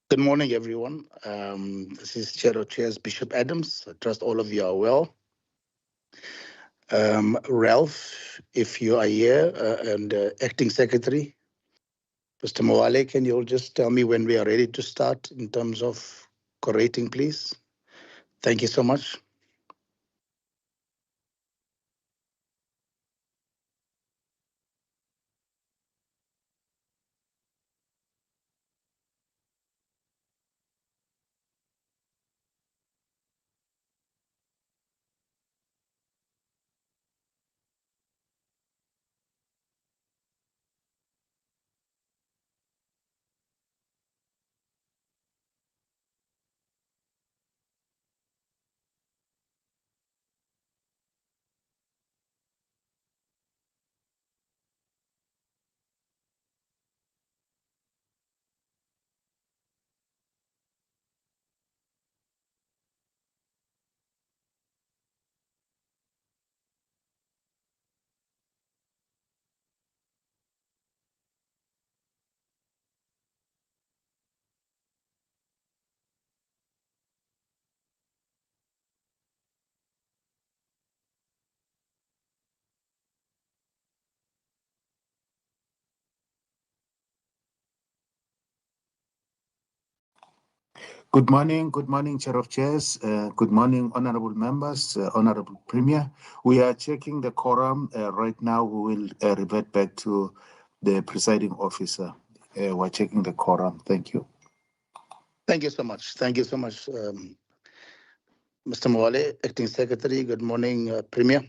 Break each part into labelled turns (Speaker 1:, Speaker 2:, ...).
Speaker 1: Good morning, everyone. This is Chair of Chairs Bishop Adams. I trust all of you are well. Ralph, if you are here, and Acting Secretary, Mr. Moale, can you all just tell me when we are ready to start in terms of collating, please? Thank you so much.
Speaker 2: Good morning, Chair of Chairs. Good morning, honorable members, honorable Premier. We are checking the quorum. Right now, we will revert back to the presiding officer. We're checking the quorum. Thank you.
Speaker 1: Thank you so much. Thank you so much, Mr. Moale, Acting Secretary. Good morning, Premier.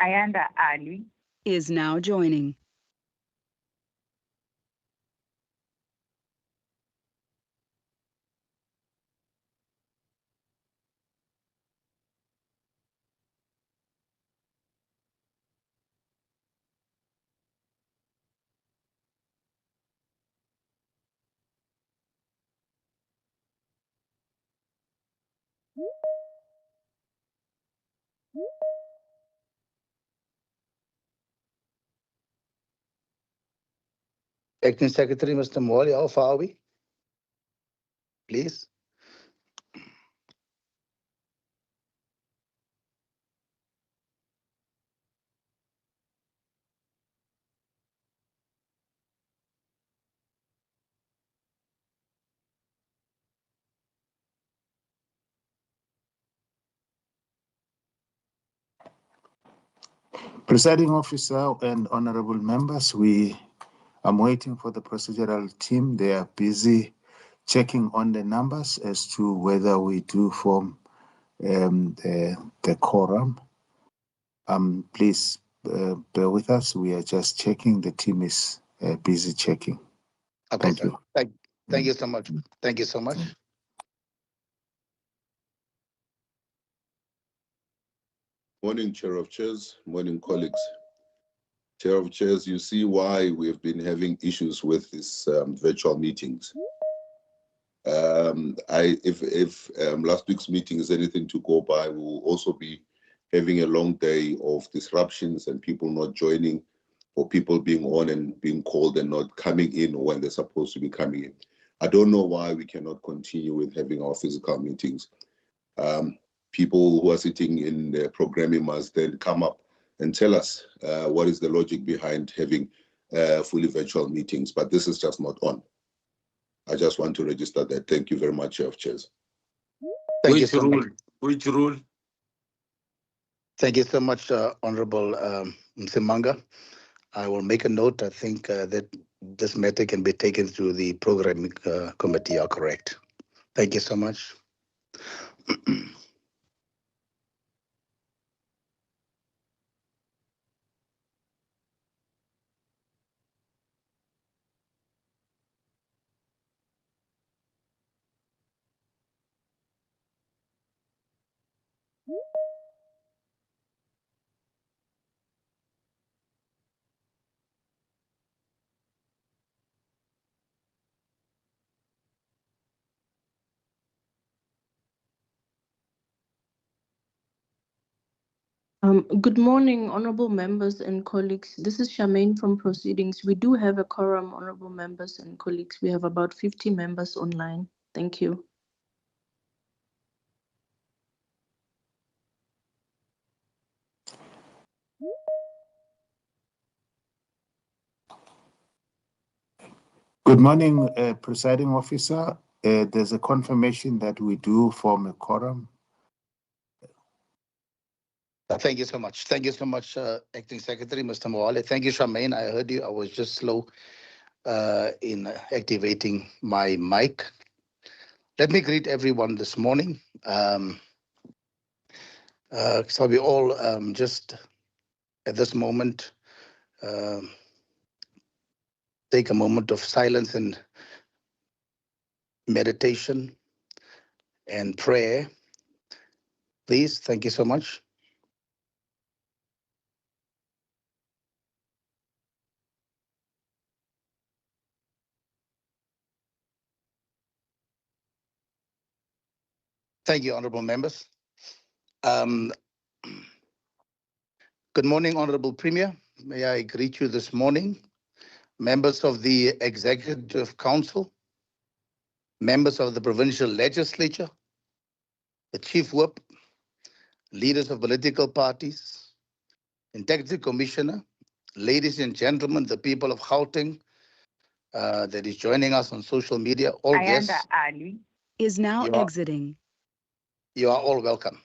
Speaker 3: Ayanda Ali
Speaker 4: is now joining.
Speaker 1: Acting Secretary, Mr. Mwali, how far are we? Please.
Speaker 2: Presiding officer and honorable members, I'm waiting for the procedural team. They are busy checking on the numbers as to whether we do form the quorum. Please bear with us. We are just checking. The team is busy checking.
Speaker 1: Okay,
Speaker 2: Thank
Speaker 1: sir.
Speaker 2: you.
Speaker 1: Thank you so much. Thank you so much.
Speaker 5: Morning, Chair of Chairs. Morning, colleagues. Chair of Chairs, you see why we've been having issues with these virtual meetings. If last week's meeting is anything to go by, we will also be having a long day of disruptions and people not joining, or people being on and being called and not coming in when they're supposed to be coming in. I don't know why we cannot continue with having our physical meetings. People who are sitting in the programming must then come up and tell us what is the logic behind having fully virtual meetings, but this is just not on. I just want to register that. Thank you very much, Chair of Chairs.
Speaker 1: Thank you so much.
Speaker 6: Which rule?
Speaker 1: Thank you so much, Honorable Msimanga. I will make a note. I think that this matter can be taken through the programming committee. Are correct. Thank you so much.
Speaker 7: Good morning, honorable members and colleagues. This is Charmaine from Proceedings. We do have a quorum, honorable members and colleagues. We have about 50 members online. Thank you.
Speaker 2: Good morning, presiding officer. There's a confirmation that we do form a quorum.
Speaker 1: Thank you so much. Thank you so much, Acting Secretary, Mr. Mwale. Thank you, Charmaine. I heard you. I was just slow in activating my mic. Let me greet everyone this morning. So we all just at this moment take a moment of silence and meditation and prayer. Please, thank you so much. Thank you, honorable members. Good morning, Honorable Premier. May I greet you this morning, members of the Executive Council, members of the Provincial Legislature, the Chief Whip, leaders of political parties, Integrity Commissioner, ladies and gentlemen, the people of Gauteng that is joining us on social media, all
Speaker 3: Ayanda
Speaker 1: guests,
Speaker 3: Ali
Speaker 4: Is now
Speaker 1: You are-
Speaker 4: exiting.
Speaker 1: you are all welcome.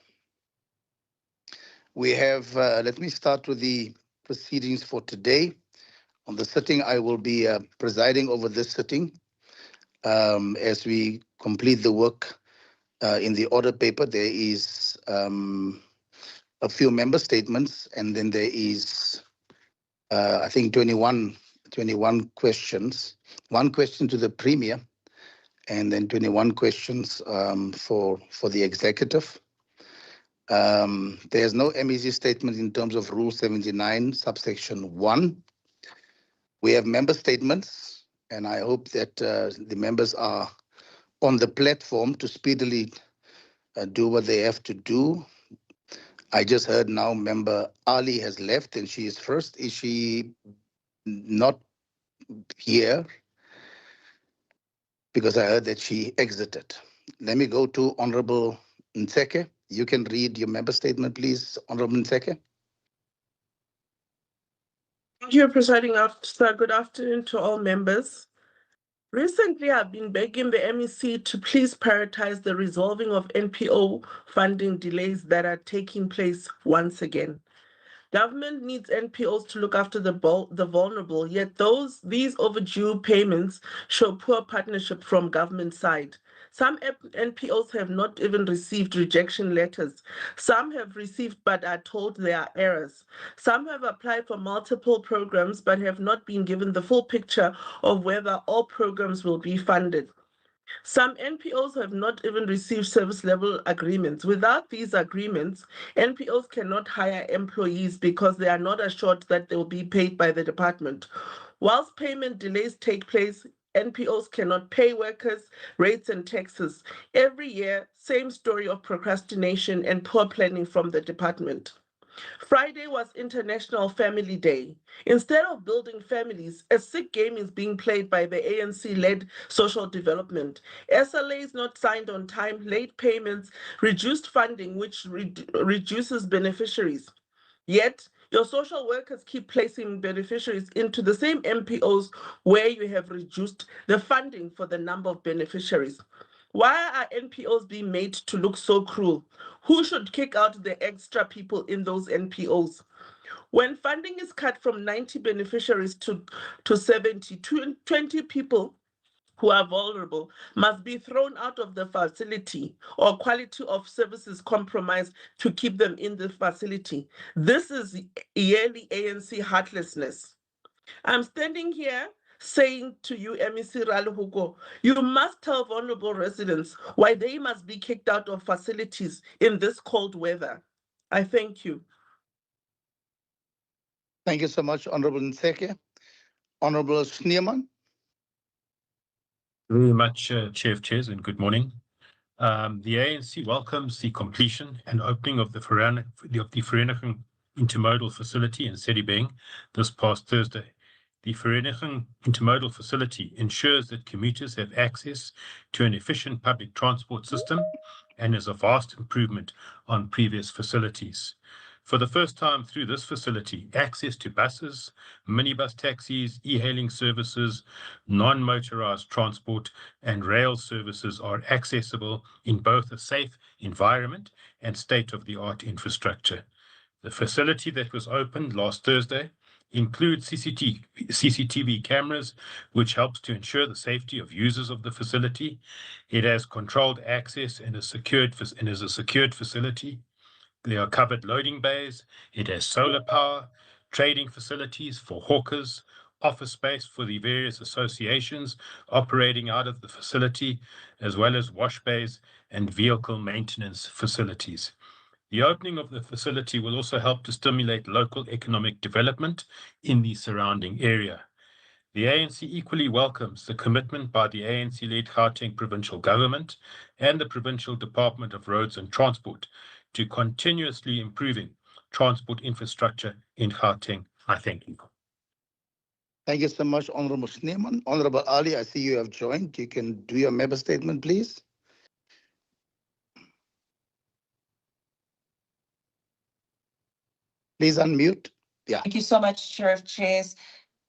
Speaker 1: We have, let me start with the proceedings for today. On the sitting, I will be presiding over this sitting as we complete the work in the order paper. There is a few member statements, and then there is, I think, 21 questions. One question to the Premier, and then 21 questions for the executive. There's no MEC statement in terms of Rule 79, subsection 1. We have member statements, and I hope that the members are on the platform to speedily do what they have to do. I just heard now Member Ali has left and she is first. Is she not here? Because I heard that she exited. Let me go to Honorable Ntseke. You can read your member statement, please, Honorable Ntseke.
Speaker 3: Thank you, Presiding Officer. Good afternoon to all members. Recently, I've been begging the MEC to please prioritize the resolving of NPO funding delays that are taking place once again. Government needs NPOs to look after the vulnerable, yet these overdue payments show poor partnership from government side. Some NPOs have not even received rejection letters. Some have received but are told there are errors. Some have applied for multiple programs but have not been given the full picture of whether all programs will be funded. Some NPOs have not even received service level agreements. Without these agreements, NPOs cannot hire employees because they are not assured that they will be paid by the department. Whilst payment delays take place, NPOs cannot pay workers, rates and taxes. Every year, same story of procrastination and poor planning from the department. Friday was International Family Day. Instead of building families, a sick game is being played by the ANC-led social development. SLAs not signed on time, late payments, reduced funding, which reduces beneficiaries. Yet, your social workers keep placing beneficiaries into the same NPOs where you have reduced the funding for the number of beneficiaries. Why are NPOs being made to look so cruel? Who should kick out the extra people in those NPOs? When funding is cut from 90 beneficiaries to 70, 20 people who are vulnerable must be thrown out of the facility or quality of services compromised to keep them in the facility. This is yearly ANC heartlessness. I'm standing here saying to you, MEC Ralihuko, you must tell vulnerable residents why they must be kicked out of facilities in this cold weather. I thank you.
Speaker 1: Thank you so much, Honorable Ntseke. Honorable Schneemann.
Speaker 6: Very much, Chair of Chairs, and good morning. The ANC welcomes the completion and opening of the Vereniging Intermodal Facility in Sedibeng this past Thursday. The Vereniging Intermodal Facility ensures that commuters have access to an efficient public transport system and is a vast improvement on previous facilities. For the first time through this facility, access to buses, minibus taxis, e-hailing services, non-motorized transport, and rail services are accessible in both a safe environment and state-of-the-art infrastructure. The facility that was opened last Thursday includes CCTV cameras, which helps to ensure the safety of users of the facility. It has controlled access and is a secured facility. There are covered loading bays. It has solar power, trading facilities for hawkers, office space for the various associations operating out of the facility, as well as wash bays and vehicle maintenance facilities. The opening of the facility will also help to stimulate local economic development in the surrounding area. The ANC equally welcomes the commitment by the ANC-led Gauteng provincial government and the Provincial Department of Roads and Transport to continuously improving transport infrastructure in Gauteng. I thank you.
Speaker 1: Thank you so much, Honorable Schneemann. Honorable Ali, I see you have joined. You can do your member statement, please. Please unmute. Yeah.
Speaker 8: Thank you so much, Chair of Chairs.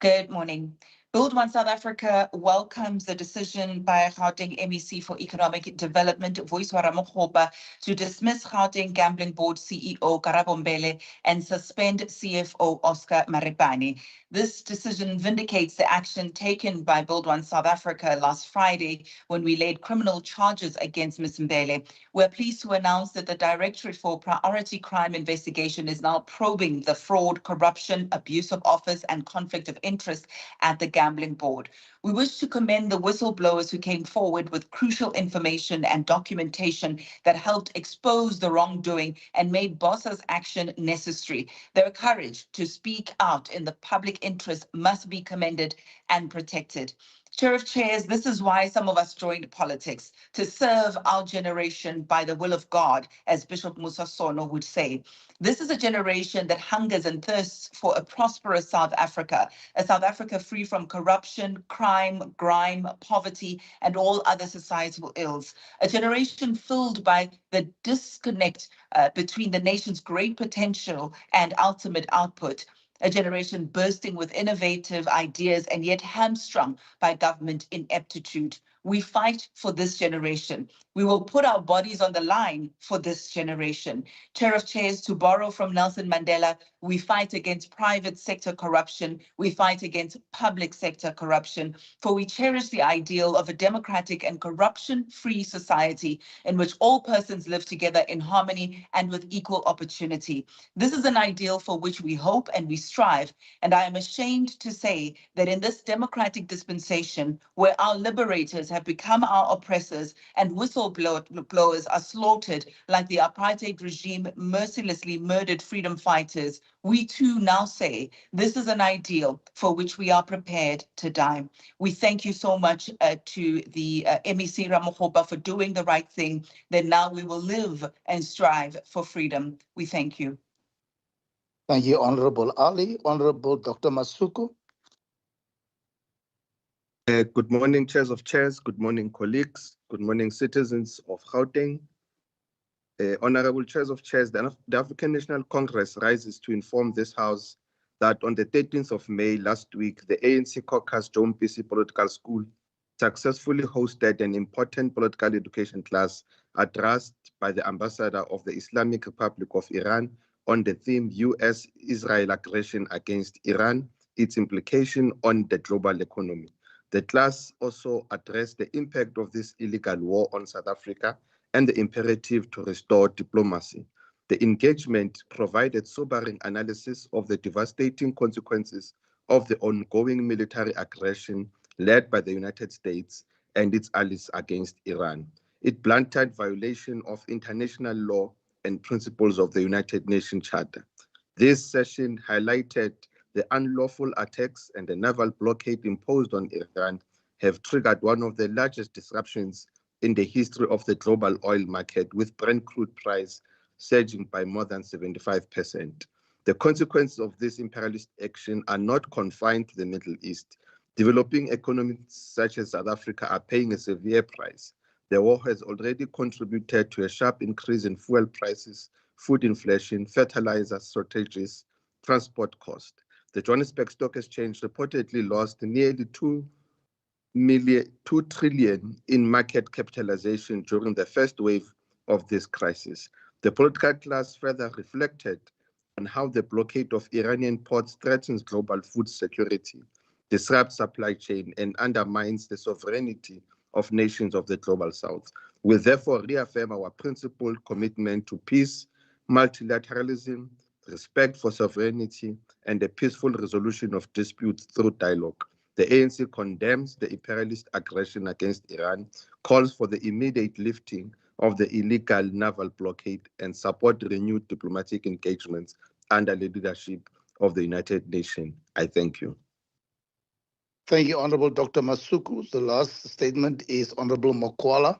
Speaker 8: Good morning. Build One South Africa welcomes the decision by Gauteng MEC for Economic Development, Voiswara Mokgopa, to dismiss Gauteng Gambling Board CEO Karabo Mbele and suspend CFO Oscar Maripane. This decision vindicates the action taken by Build One South Africa last Friday when we laid criminal charges against Ms. Mbele. We're pleased to announce that the Directorate for Priority Crime Investigation is now probing the fraud, corruption, abuse of office, and conflict of interest at the Gambling Board. We wish to commend the whistleblowers who came forward with crucial information and documentation that helped expose the wrongdoing and made BOSA's action necessary. Their courage to speak out in the public interest must be commended and protected. Chair of Chairs, this is why some of us joined politics, to serve our generation by the will of God, as Bishop Musa Sono would say. This is a generation that hungers and thirsts for a prosperous South Africa, a South Africa free from corruption, crime, grime, poverty, and all other societal ills. A generation filled by the disconnect between the nation's great potential and ultimate output. A generation bursting with innovative ideas and yet hamstrung by government ineptitude. We fight for this generation. We will put our bodies on the line for this generation. Chair of Chairs, to borrow from Nelson Mandela, we fight against private sector corruption. We fight against public sector corruption, for we cherish the ideal of a democratic and corruption-free society in which all persons live together in harmony and with equal opportunity. This is an ideal for which we hope and we strive, and I am ashamed to say that in this democratic dispensation, where our liberators have become our oppressors and whistleblowers are slaughtered like the apartheid regime mercilessly murdered freedom fighters, we too now say this is an ideal for which we are prepared to die. We thank you so much to the MEC Ramokgopa for doing the right thing, that now we will live and strive for freedom. We thank you.
Speaker 1: Thank you, Honorable Ali. Honorable Dr. Masuku.
Speaker 9: Good morning, chairs of chairs. Good morning, colleagues. Good morning, citizens of Gauteng. Honorable chairs of chairs, the African National Congress rises to inform this House that on the 13th of May last week, the ANC caucus John Mpisi Political School successfully hosted an important political education class addressed by the ambassador of the Islamic Republic of Iran on the theme US-Israel aggression against Iran, its implication on the global economy. The class also addressed the impact of this illegal war on South Africa and the imperative to restore diplomacy. The engagement provided sobering analysis of the devastating consequences of the ongoing military aggression led by the United States and its allies against Iran. It blunted violation of international law and principles of the United Nations Charter. This session highlighted the unlawful attacks and the naval blockade imposed on Iran have triggered one of the largest disruptions in the history of the global oil market, with Brent crude price surging by more than 75%. The consequences of this imperialist action are not confined to the Middle East. Developing economies such as South Africa are paying a severe price. The war has already contributed to a sharp increase in fuel prices, food inflation, fertilizer shortages, transport costs. The Johannesburg Stock Exchange reportedly lost nearly 2 trillion in market capitalization during the first wave of this crisis. The political class further reflected on how the blockade of Iranian ports threatens global food security, disrupts supply chain, and undermines the sovereignty of nations of the global south. We therefore reaffirm our principled commitment to peace, multilateralism, respect for sovereignty, and the peaceful resolution of disputes through dialogue. The ANC condemns the imperialist aggression against Iran, calls for the immediate lifting of the illegal naval blockade, and support renewed diplomatic engagements under the leadership of the United Nations. I thank you.
Speaker 1: Thank you, Honorable Dr. Masuku. The last statement is Honorable Mokwala.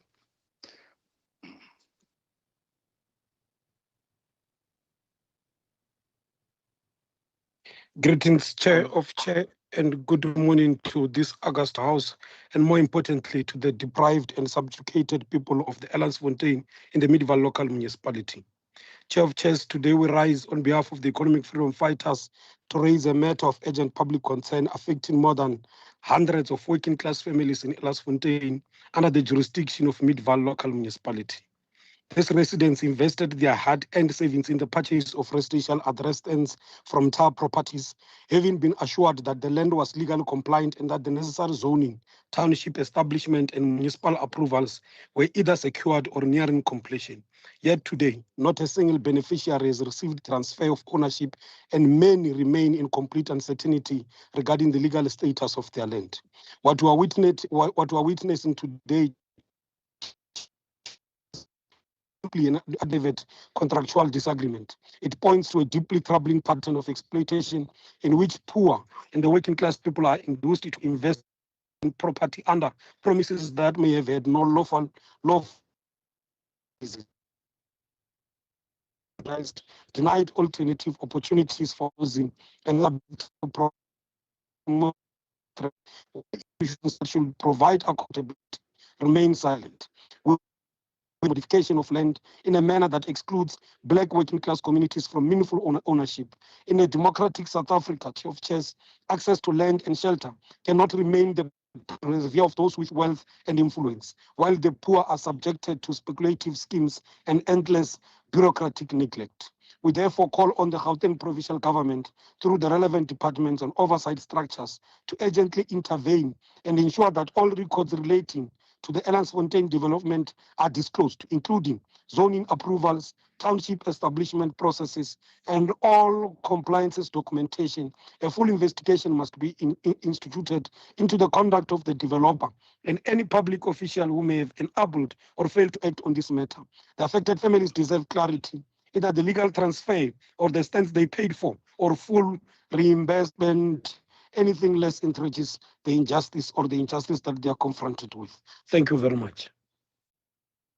Speaker 10: Greetings, Chair of Chair, and good morning to this August House, and more importantly, to the deprived and subjugated people of the Elandsfontein in the medieval local municipality. Chair of Chairs, today we rise on behalf of the economic freedom fighters to raise a matter of urgent public concern affecting more than hundreds of working-class families in Elandsfontein under the jurisdiction of Midvaal local municipality. These residents invested their hard-earned savings in the purchase of residential address ends from TAR properties, having been assured that the land was legally compliant and that the necessary zoning, township establishment, and municipal approvals were either secured or nearing completion. Yet today, not a single beneficiary has received transfer of ownership, and many remain in complete uncertainty regarding the legal status of their land. What we are witnessing today simply an aggregate contractual disagreement. It points to a deeply troubling pattern of exploitation in which poor and the working class people are induced to invest in property under promises that may have had no lawful denied alternative opportunities for housing and should provide accountability remain silent. Modification of land in a manner that excludes Black working class communities from meaningful ownership. In a democratic South Africa, Chief of Chairs, access to land and shelter cannot remain the reservoir of those with wealth and influence, while the poor are subjected to speculative schemes and endless bureaucratic neglect. We therefore call on the Gauteng provincial government through the relevant departments and oversight structures to urgently intervene and ensure that all records relating to the Elandsfontein development are disclosed, including zoning approvals, township establishment processes, and all compliances documentation. A full investigation must be instituted into the conduct of the developer and any public official who may have enabled or failed to act on this matter. The affected families deserve clarity, either the legal transfer or the stance they paid for, or full reimbursement. Anything less encourages the injustice that they are confronted with. Thank you very much.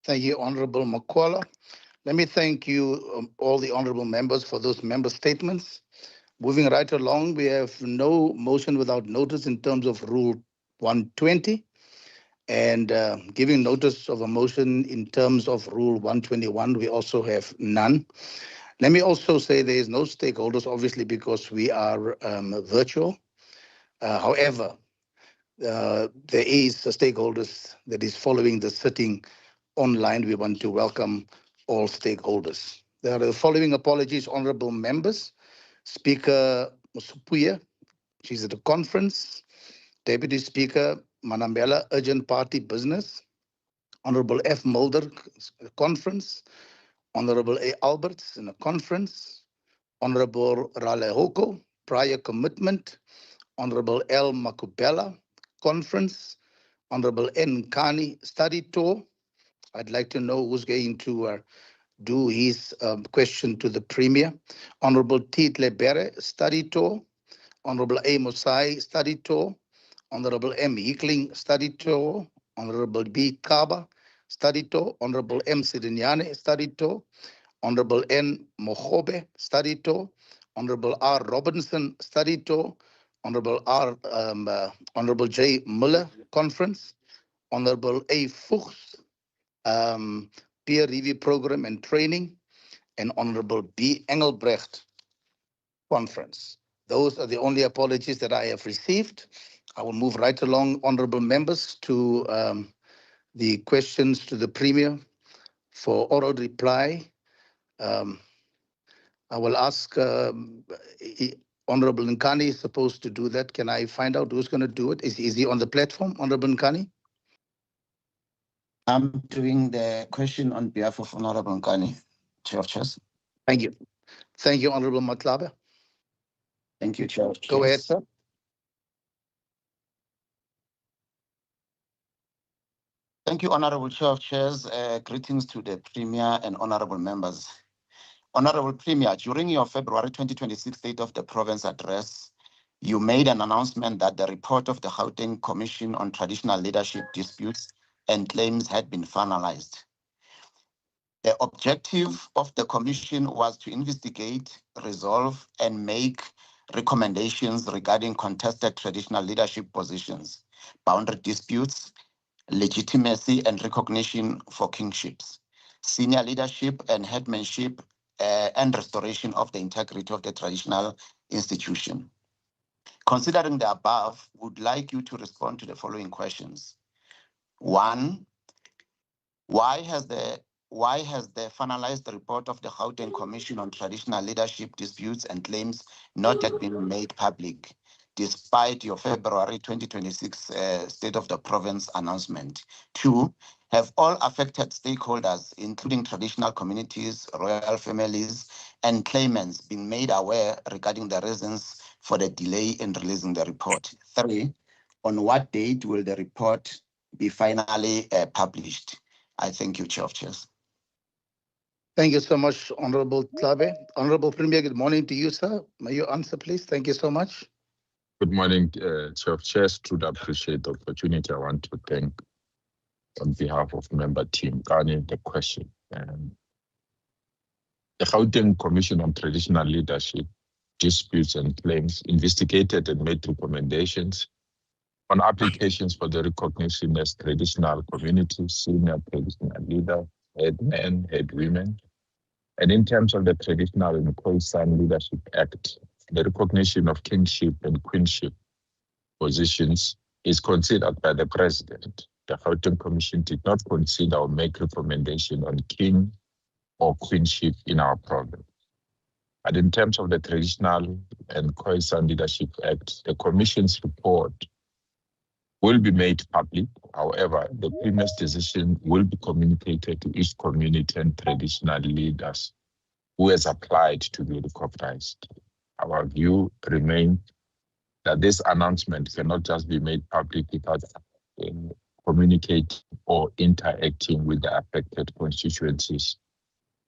Speaker 1: Thank you, Honorable Makwala. Let me thank you, all the honorable members, for those member statements. Moving right along, we have no motion without notice in terms of Rule 120, and giving notice of a motion in terms of Rule 121, we also have none. Let me also say there is no stakeholders, obviously, because we are virtual. However, there is a stakeholders that is following the sitting online. We want to welcome all stakeholders. There are the following apologies, honorable members. Speaker Musupuya, she's at the conference. Deputy Speaker Manambela, urgent party business. Honorable F. Mulder, conference. Honorable A. Alberts in a conference. Honorable Rale Hoko, prior commitment. Honorable L. Makubela, conference. Honorable N. Kani, study tour. I'd like to know who's going to do his question to the Premier. Honorable T. Lebere, study tour. Honorable A. Musai, study tour. Honorable M. Hickling, study tour. Honorable B. Kaba, study tour. Honorable M. Sidinyane, study tour. Honorable N. Mohobe, study tour. Honorable R. Robinson, study tour. Honorable J. Muller, conference. Honorable A. Fuchs, peer review program and training. And Honorable B. Engelbrecht, conference. Those are the only apologies that I have received. I will move right along, honorable members, to the questions to the Premier for oral reply. I will ask Honorable Nkani is supposed to do that. Can I find out who's going to do it? Is he on the platform, Honorable Nkani?
Speaker 11: I'm doing the question on behalf of Honorable Nkani, Chair of Chairs.
Speaker 1: Thank you. Thank you, Honorable Matlabe.
Speaker 11: Thank you, Chair of Chairs.
Speaker 1: Go ahead, sir.
Speaker 11: Thank you, Honorable Chair of Chairs. Greetings to the Premier and honorable members. Honorable Premier, during your February 2026 State of the Province address, you made an announcement that the report of the Gauteng Commission on Traditional Leadership Disputes and Claims had been finalized. The objective of the Commission was to investigate, resolve, and make recommendations regarding contested traditional leadership positions, boundary disputes, legitimacy and recognition for kingships, senior leadership and headmanship, and restoration of the integrity of the traditional institution. Considering the above, would like you to respond to the following questions. 1, why has the why has the finalized report of the Gauteng Commission on Traditional Leadership Disputes and Claims not yet been made public, despite your February 2026 State of the Province announcement? 2, have all affected stakeholders, including traditional communities, royal families, and claimants, been made aware regarding the reasons for the delay in releasing the report? 3, on what date will the report be finally published? I thank you, Chair of Chairs.
Speaker 1: Thank you so much, Honorable Tlabe. Honorable Premier, good morning to you, sir. May you answer, please? Thank you so much.
Speaker 12: Good morning, Chair of Chairs. Truly appreciate the opportunity. I want to thank, on behalf of member team, Kani, the question. The Gauteng Commission on Traditional Leadership Disputes and Claims investigated and made recommendations on applications for the recognition as traditional communities, senior traditional leaders, head men, head women. And in terms of the Traditional and Khoisan Leadership Act, the recognition of kingship and queenship positions is considered by the President. The Gauteng Commission did not consider or make recommendation on king or queenship in our province. And in terms of the Traditional and Khoisan Leadership Act, the Commission's report will be made public. However, the Premier's decision will be communicated to each community and traditional leaders who has applied to be recognized. Our view remains that this announcement cannot just be made public without communicating or interacting with the affected constituencies,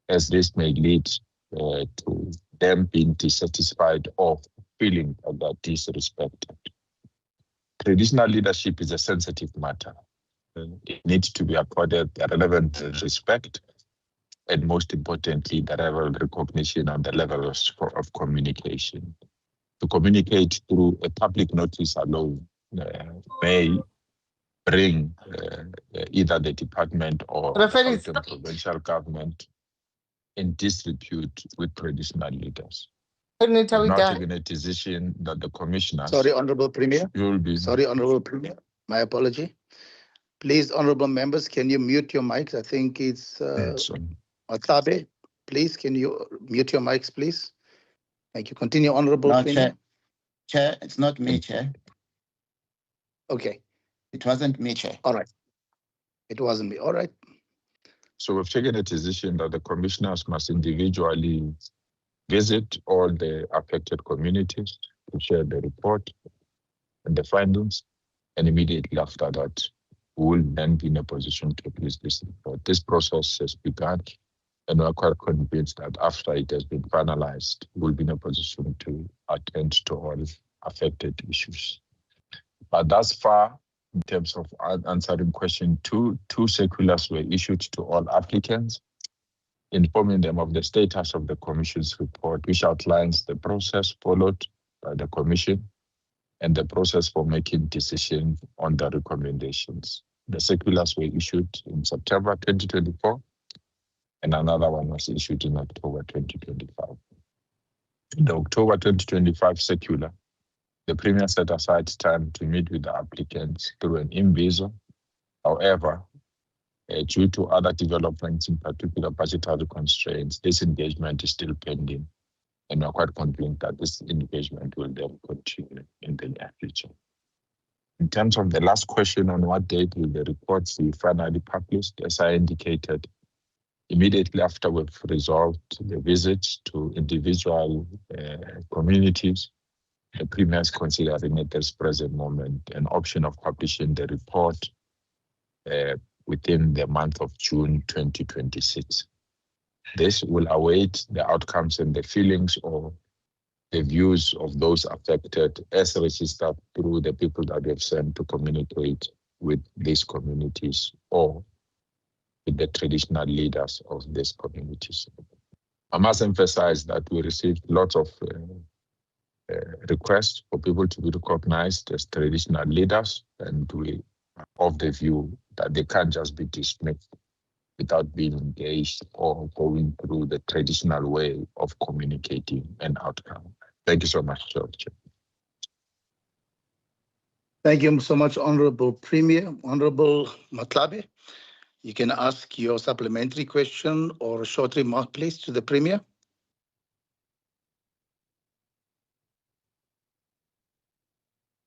Speaker 12: as this may lead to them being dissatisfied or feeling that they're disrespected. Traditional leadership is a sensitive matter. It needs to be accorded the relevant respect, and most importantly, the level of recognition and the level of communication. To communicate through a public notice alone may bring either the department or the provincial government in disrepute with traditional leaders. Not even a decision that the commissioners...
Speaker 1: Sorry, Honorable Premier.
Speaker 12: Will be...
Speaker 1: Sorry, Honorable Premier. My apology. Please, Honorable members, can you mute your mics? I think it's Atabe. Please, can you mute your mics, please? Thank you. Continue, Honorable Premier.
Speaker 11: Chair, it's not me, Chair.
Speaker 1: Okay.
Speaker 11: It wasn't me, Chair.
Speaker 1: All right. It wasn't me. All right.
Speaker 12: So we've taken a decision that the commissioners must individually visit all the affected communities to share the report and the findings, and immediately after that, we will then be in a position to release this report. This process has begun, and we're quite convinced that after it has been finalized, we'll be in a position to attend to all affected issues. But thus far, in terms of answering question 2, 2 circulars were issued to all applicants, informing them of the status of the Commission's report, which outlines the process followed by the Commission and the process for making decisions on the recommendations. The circulars were issued in September 2024, and another one was issued in October 2025. In the October 2025 circular, the Premier set aside time to meet with the applicants through an in-viso. However, due to other developments, in particular budgetary constraints, this engagement is still pending, and we're quite convinced that this engagement will then continue in the near future. In terms of the last question on what date will the reports be finally published, as I indicated, immediately after we've resolved the visits to individual communities, the Premier is considering at this present moment an option of publishing the report within the month of June 2026. This will await the outcomes and the feelings or the views of those affected as registered through the people that we have sent to communicate with these communities or with the traditional leaders of these communities. I must emphasize that we received lots of requests for people to be recognized as traditional leaders, and we are of the view that they can't just be dismissed without being engaged or going through the traditional way of communicating an outcome. Thank you so much, George.
Speaker 1: Thank you so much, Honorable Premier. Honorable Matlabe. You can ask your supplementary question or a short remark, please, to the Premier.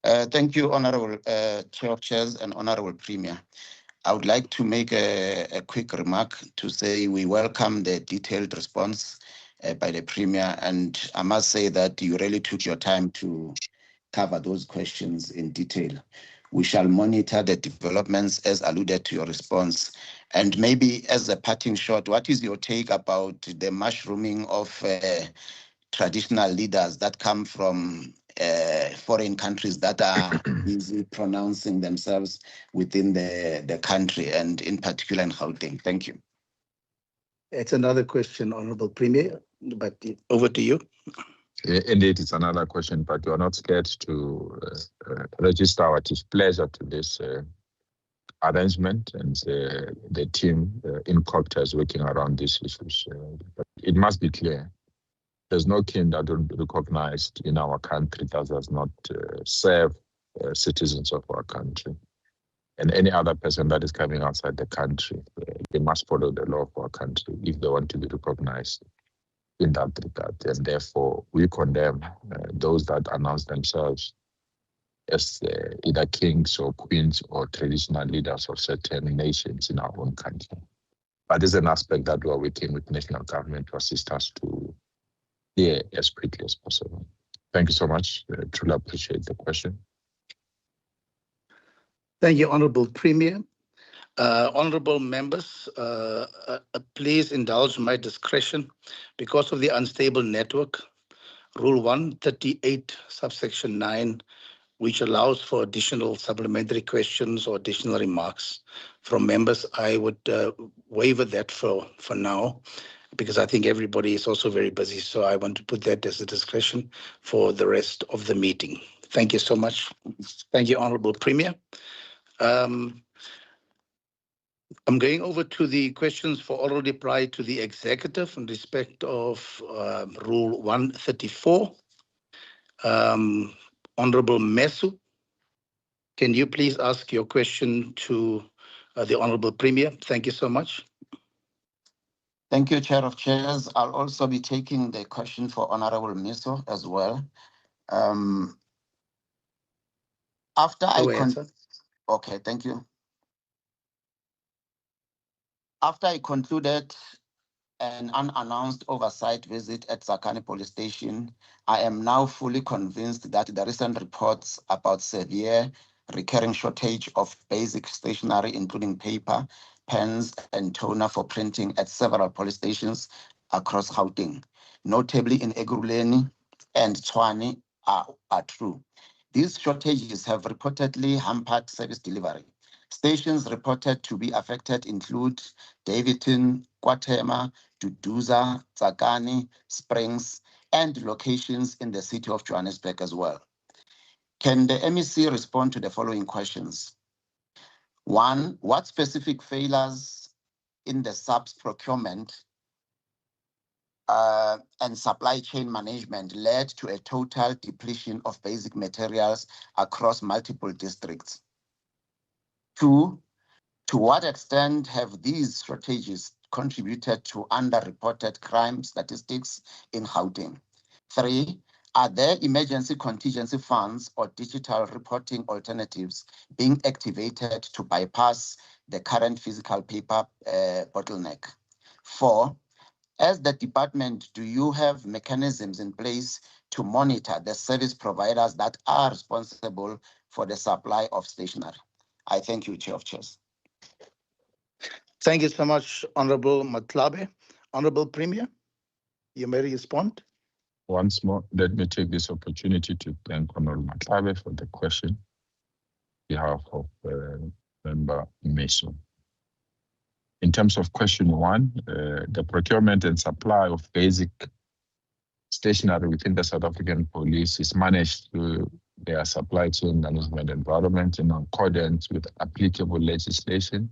Speaker 11: Thank you, Honorable Chair of Chairs and Honorable Premier. I would like to make a quick remark to say we welcome the detailed response by the Premier, and I must say that you really took your time to cover those questions in detail. We shall monitor the developments as alluded to your response. And maybe as a parting shot, what is your take about the mushrooming of traditional leaders that come from foreign countries that are busy pronouncing themselves within the country and in particular in Gauteng? Thank you.
Speaker 1: It's another question, Honorable Premier, but over to you.
Speaker 12: Indeed, it's another question, but we are not scared to register our displeasure to this arrangement, and the team in COGTA is working around these issues. But it must be clear, there's no king that will be recognized in our country that does not serve citizens of our country. And any other person that is coming outside the country, they must follow the law of our country if they want to be recognized in that regard. And therefore, we condemn those that announce themselves as either kings or queens or traditional leaders of certain nations in our own country. But there's an aspect that we're working with national government to assist us to hear as quickly as possible. Thank you so much. Truly appreciate the question.
Speaker 1: Thank you, Honorable Premier. Honorable members, please indulge my discretion because of the unstable network. Rule 138, subsection 9, which allows for additional supplementary questions or additional remarks from members. I would waiver that for now, because I think everybody is also very busy. So I want to put that as a discretion for the rest of the meeting. Thank you so much. Thank you, Honorable Premier. I'm going over to the questions for oral reply to the executive in respect of Rule 134. Honorable Mesu, can you please ask your question to the Honorable Premier? Thank you so much.
Speaker 11: Thank you, Chair of Chairs. I'll also be taking the question for Honorable Mesu as well. Okay, thank you. After I concluded an unannounced oversight visit at Tsakani Police Station, I am now fully convinced that the recent reports about severe recurring shortage of basic stationery, including paper, pens, and toner for printing at several police stations across Gauteng, notably in Ekurhuleni and Tshwane, are true. These shortages have reportedly hampered service delivery. Stations reported to be affected include Davidton, KwaThema, Duduza, Tsakani, Springs, and locations in the city of Johannesburg as well. Can the MEC respond to the following questions? 1, what specific failures in the SAPS procurement and supply chain management led to a total depletion of basic materials across multiple districts? 2, to what extent have these shortages contributed to underreported crime statistics in Gauteng? 3, are there emergency contingency funds or digital reporting alternatives being activated to bypass the current physical paper bottleneck? 4, as the department, do you have mechanisms in place to monitor the service providers that are responsible for the supply of stationery? I thank you, Chair of Chairs.
Speaker 1: Thank you so much, Honorable Matlabe. Honorable Premier, you may respond.
Speaker 12: Once more, let me take this opportunity to thank Honorable Matlabe for the question on behalf of Member Mesu. In terms of question 1, the procurement and supply of basic stationery within the South African Police is managed through their supply chain management environment in accordance with applicable legislation,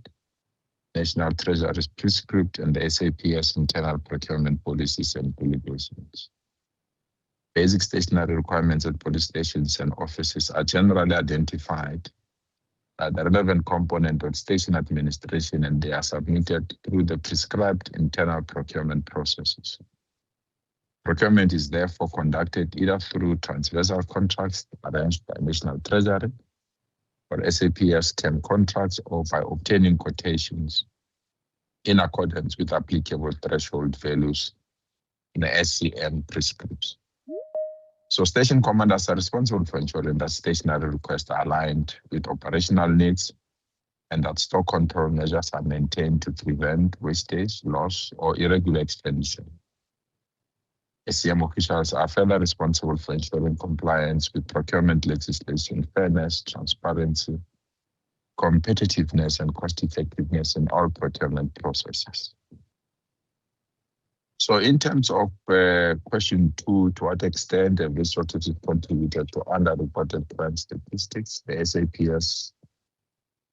Speaker 12: National Treasury's prescript, and the SAPS internal procurement policies and regulations. Basic stationery requirements at police stations and offices are generally identified the relevant component of station administration, and they are submitted through the prescribed internal procurement processes. Procurement is therefore conducted either through transversal contracts arranged by National Treasury or SAPS term contracts, or by obtaining quotations in accordance with applicable threshold values the SCM prescribes. So station commanders are responsible for ensuring that stationary requests are aligned with operational needs and that stock control measures are maintained to prevent wastage, loss, or irregular expenditure. SCM officials are further responsible for ensuring compliance with procurement legislation, fairness, transparency, competitiveness, and cost-effectiveness in all procurement processes. So in terms of question 2, to what extent have these shortages contributed to underreported crime statistics, the SAPS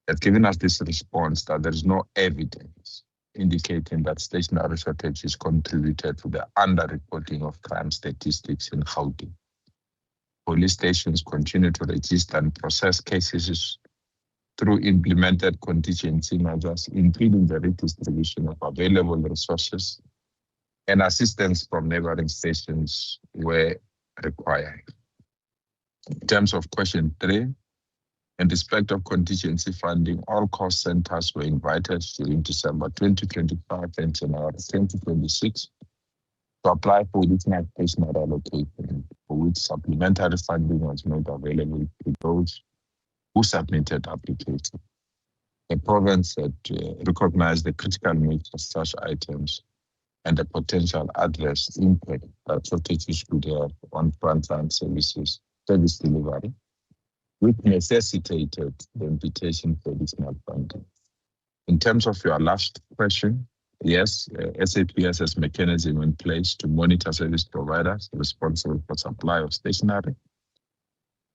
Speaker 12: has given us this response that there is no evidence indicating that stationary shortages contributed to the underreporting of crime statistics in Gauteng. Police stations continue to register and process cases through implemented contingency measures, including the redistribution of available resources and assistance from neighboring stations where required. In terms of question 3, in respect of contingency funding, all cost centers were invited during December 2025 and January 2026 to apply for additional stationary allocation, for which supplementary funding was made available to those who submitted applications. The province had recognized the critical need for such items and the potential adverse impact that shortages could have on frontline service delivery, which necessitated the invitation for additional funding. In terms of your last question, yes, SAPS has mechanism in place to monitor service providers responsible for supply of stationery,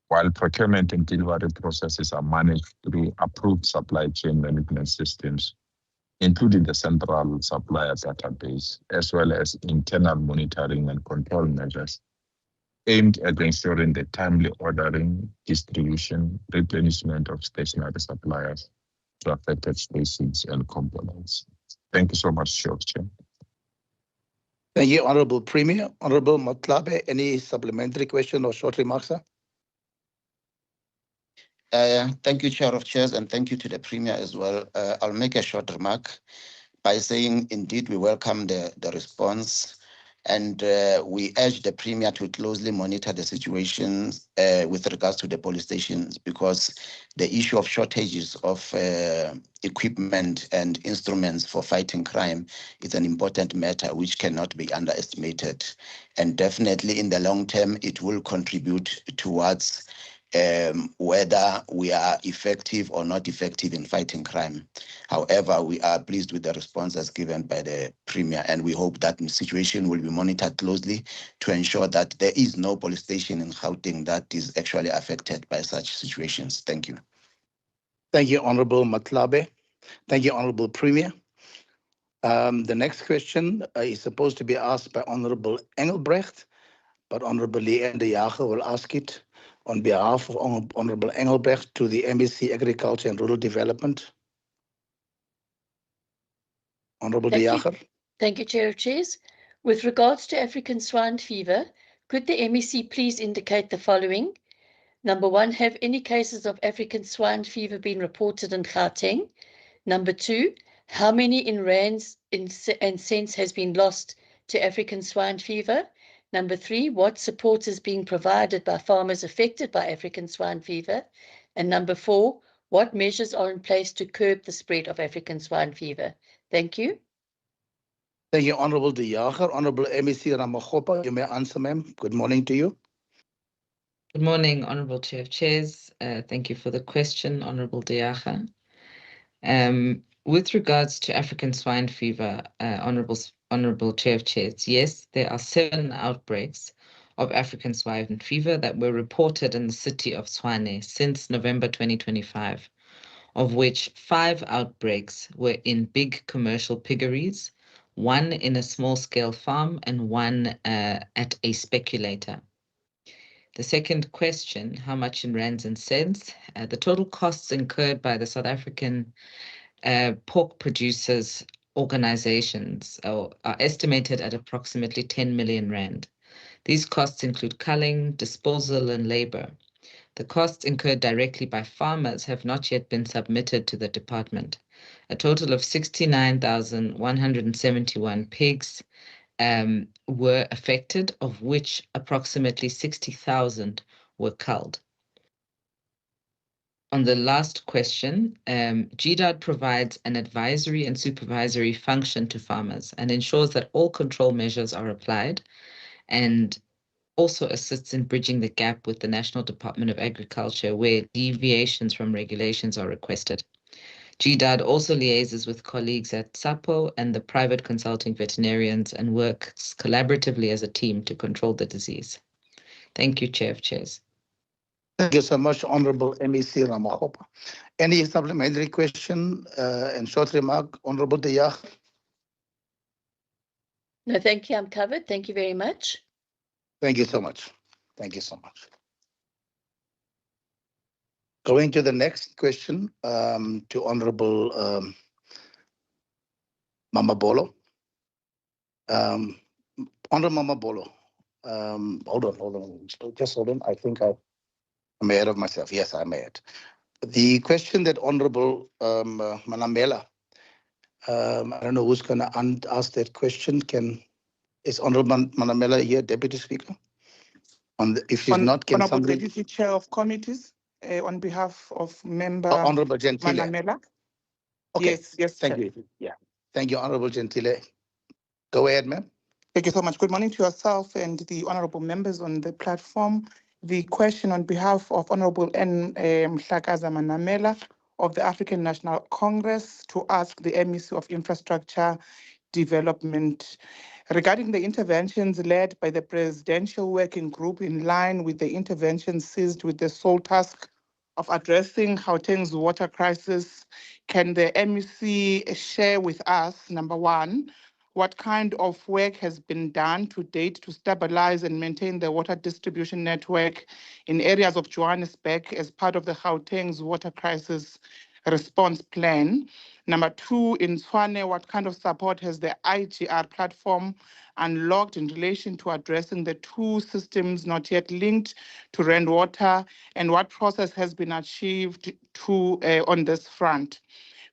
Speaker 12: while procurement and delivery processes are managed through approved supply chain management systems, including the central supplier database, as well as internal monitoring and control measures aimed at ensuring the timely ordering, distribution, replenishment of stationary suppliers to affected stations and components. Thank you so much, Chair.
Speaker 1: Thank you, Honorable Premier. Honorable Motlabe, any supplementary question or short remarks, sir?
Speaker 11: Thank you, Chair of Chairs, and thank you to the Premier as well. I'll make a short remark by saying, indeed, we welcome the response, and we urge the Premier to closely monitor the situation with regards to the police stations, because the issue of shortages of equipment and instruments for fighting crime is an important matter which cannot be underestimated. And definitely in the long term, it will contribute towards whether we are effective or not effective in fighting crime. However, we are pleased with the responses given by the Premier, and we hope that the situation will be monitored closely to ensure that there is no police station in Gauteng that is actually affected by such situations. Thank you.
Speaker 1: Thank you, Honorable Matlabe. Thank you, Honorable Premier. The next question is supposed to be asked by Honorable Engelbrecht, but Honorable Leander de Jager will ask it on behalf of Honorable Engelbrecht to the MEC Agriculture and Rural Development. Honorable de Jager.
Speaker 13: Thank you, Chair of Chairs. With regards to African swine fever, could the MEC please indicate the following? Number 1, have any cases of African swine fever been reported in Gauteng? Number 2, how many in rands and cents has been lost to African swine fever? Number 3, what support is being provided by farmers affected by African swine fever? And number 4, what measures are in place to curb the spread of African swine fever? Thank you.
Speaker 1: Thank you, Honorable de Jager. Honorable MEC Ramokgopa, you may answer, ma'am. Good morning to you.
Speaker 14: Good morning, Honorable Chair of Chairs. Thank you for the question, Honorable de Jager. With regards to African swine fever, Honorable Chair of Chairs, yes, there are 7 outbreaks of African swine fever that were reported in the city of Tshwane since November 2025, of which 5 outbreaks were in big commercial piggeries, 1 in a small-scale farm, and 1 at a speculator. The second question, how much in rands and cents? The total costs incurred by the South African pork producers organizations are estimated at approximately 10 million rand. These costs include culling, disposal, and labor. The costs incurred directly by farmers have not yet been submitted to the department. A total of 69,171 pigs were affected, of which approximately 60,000 were culled. On the last question, GDAD provides an advisory and supervisory function to farmers and ensures that all control measures are applied, and also assists in bridging the gap with the National Department of Agriculture where deviations from regulations are requested. GDAD also liaises with colleagues at SAPO and the private consulting veterinarians and works collaboratively as a team to control the disease. Thank you, Chair of Chairs.
Speaker 1: Thank you so much, Honorable MEC Ramokgopa. Any supplementary question and short remark, Honorable De Jager?
Speaker 13: No, thank you. I'm covered. Thank you very much.
Speaker 1: Thank you so much. Thank you so much. Going to the next question to Honorable Mamabolo. Honorable Mamabolo, hold on. Just hold on. I think I'm ahead of myself. Yes, I'm ahead. The question that Honorable Manamela, I don't know who's going to ask that question. Is Honorable Manamela here, Deputy Speaker? If she's not, can
Speaker 15: Honorable
Speaker 1: somebody...
Speaker 15: Deputy Chair of Committees, on behalf of Member
Speaker 1: Honorable Gentile.
Speaker 15: Manamela.
Speaker 1: Okay.
Speaker 15: Yes,
Speaker 1: Thank
Speaker 15: Chair.
Speaker 1: you. Yeah. Thank you, Honorable Gentile. Go ahead, ma'am.
Speaker 15: Thank you so much. Good morning to yourself and the honorable members on the platform. The question on behalf of Honorable N. Mhlakaza Manamela of the African National Congress to ask the MEC of Infrastructure Development regarding the interventions led by the Presidential Working Group in line with the interventions seized with the sole task of addressing Gauteng's water crisis. Can the MEC share with us, number one, what kind of work has been done to date to stabilize and maintain the water distribution network in areas of Johannesburg as part of the Gauteng's water crisis response plan? Number two, in Tshwane, what kind of support has the IGR platform unlocked in relation to addressing the two systems not yet linked to Rand Water, and what process has been achieved on this front?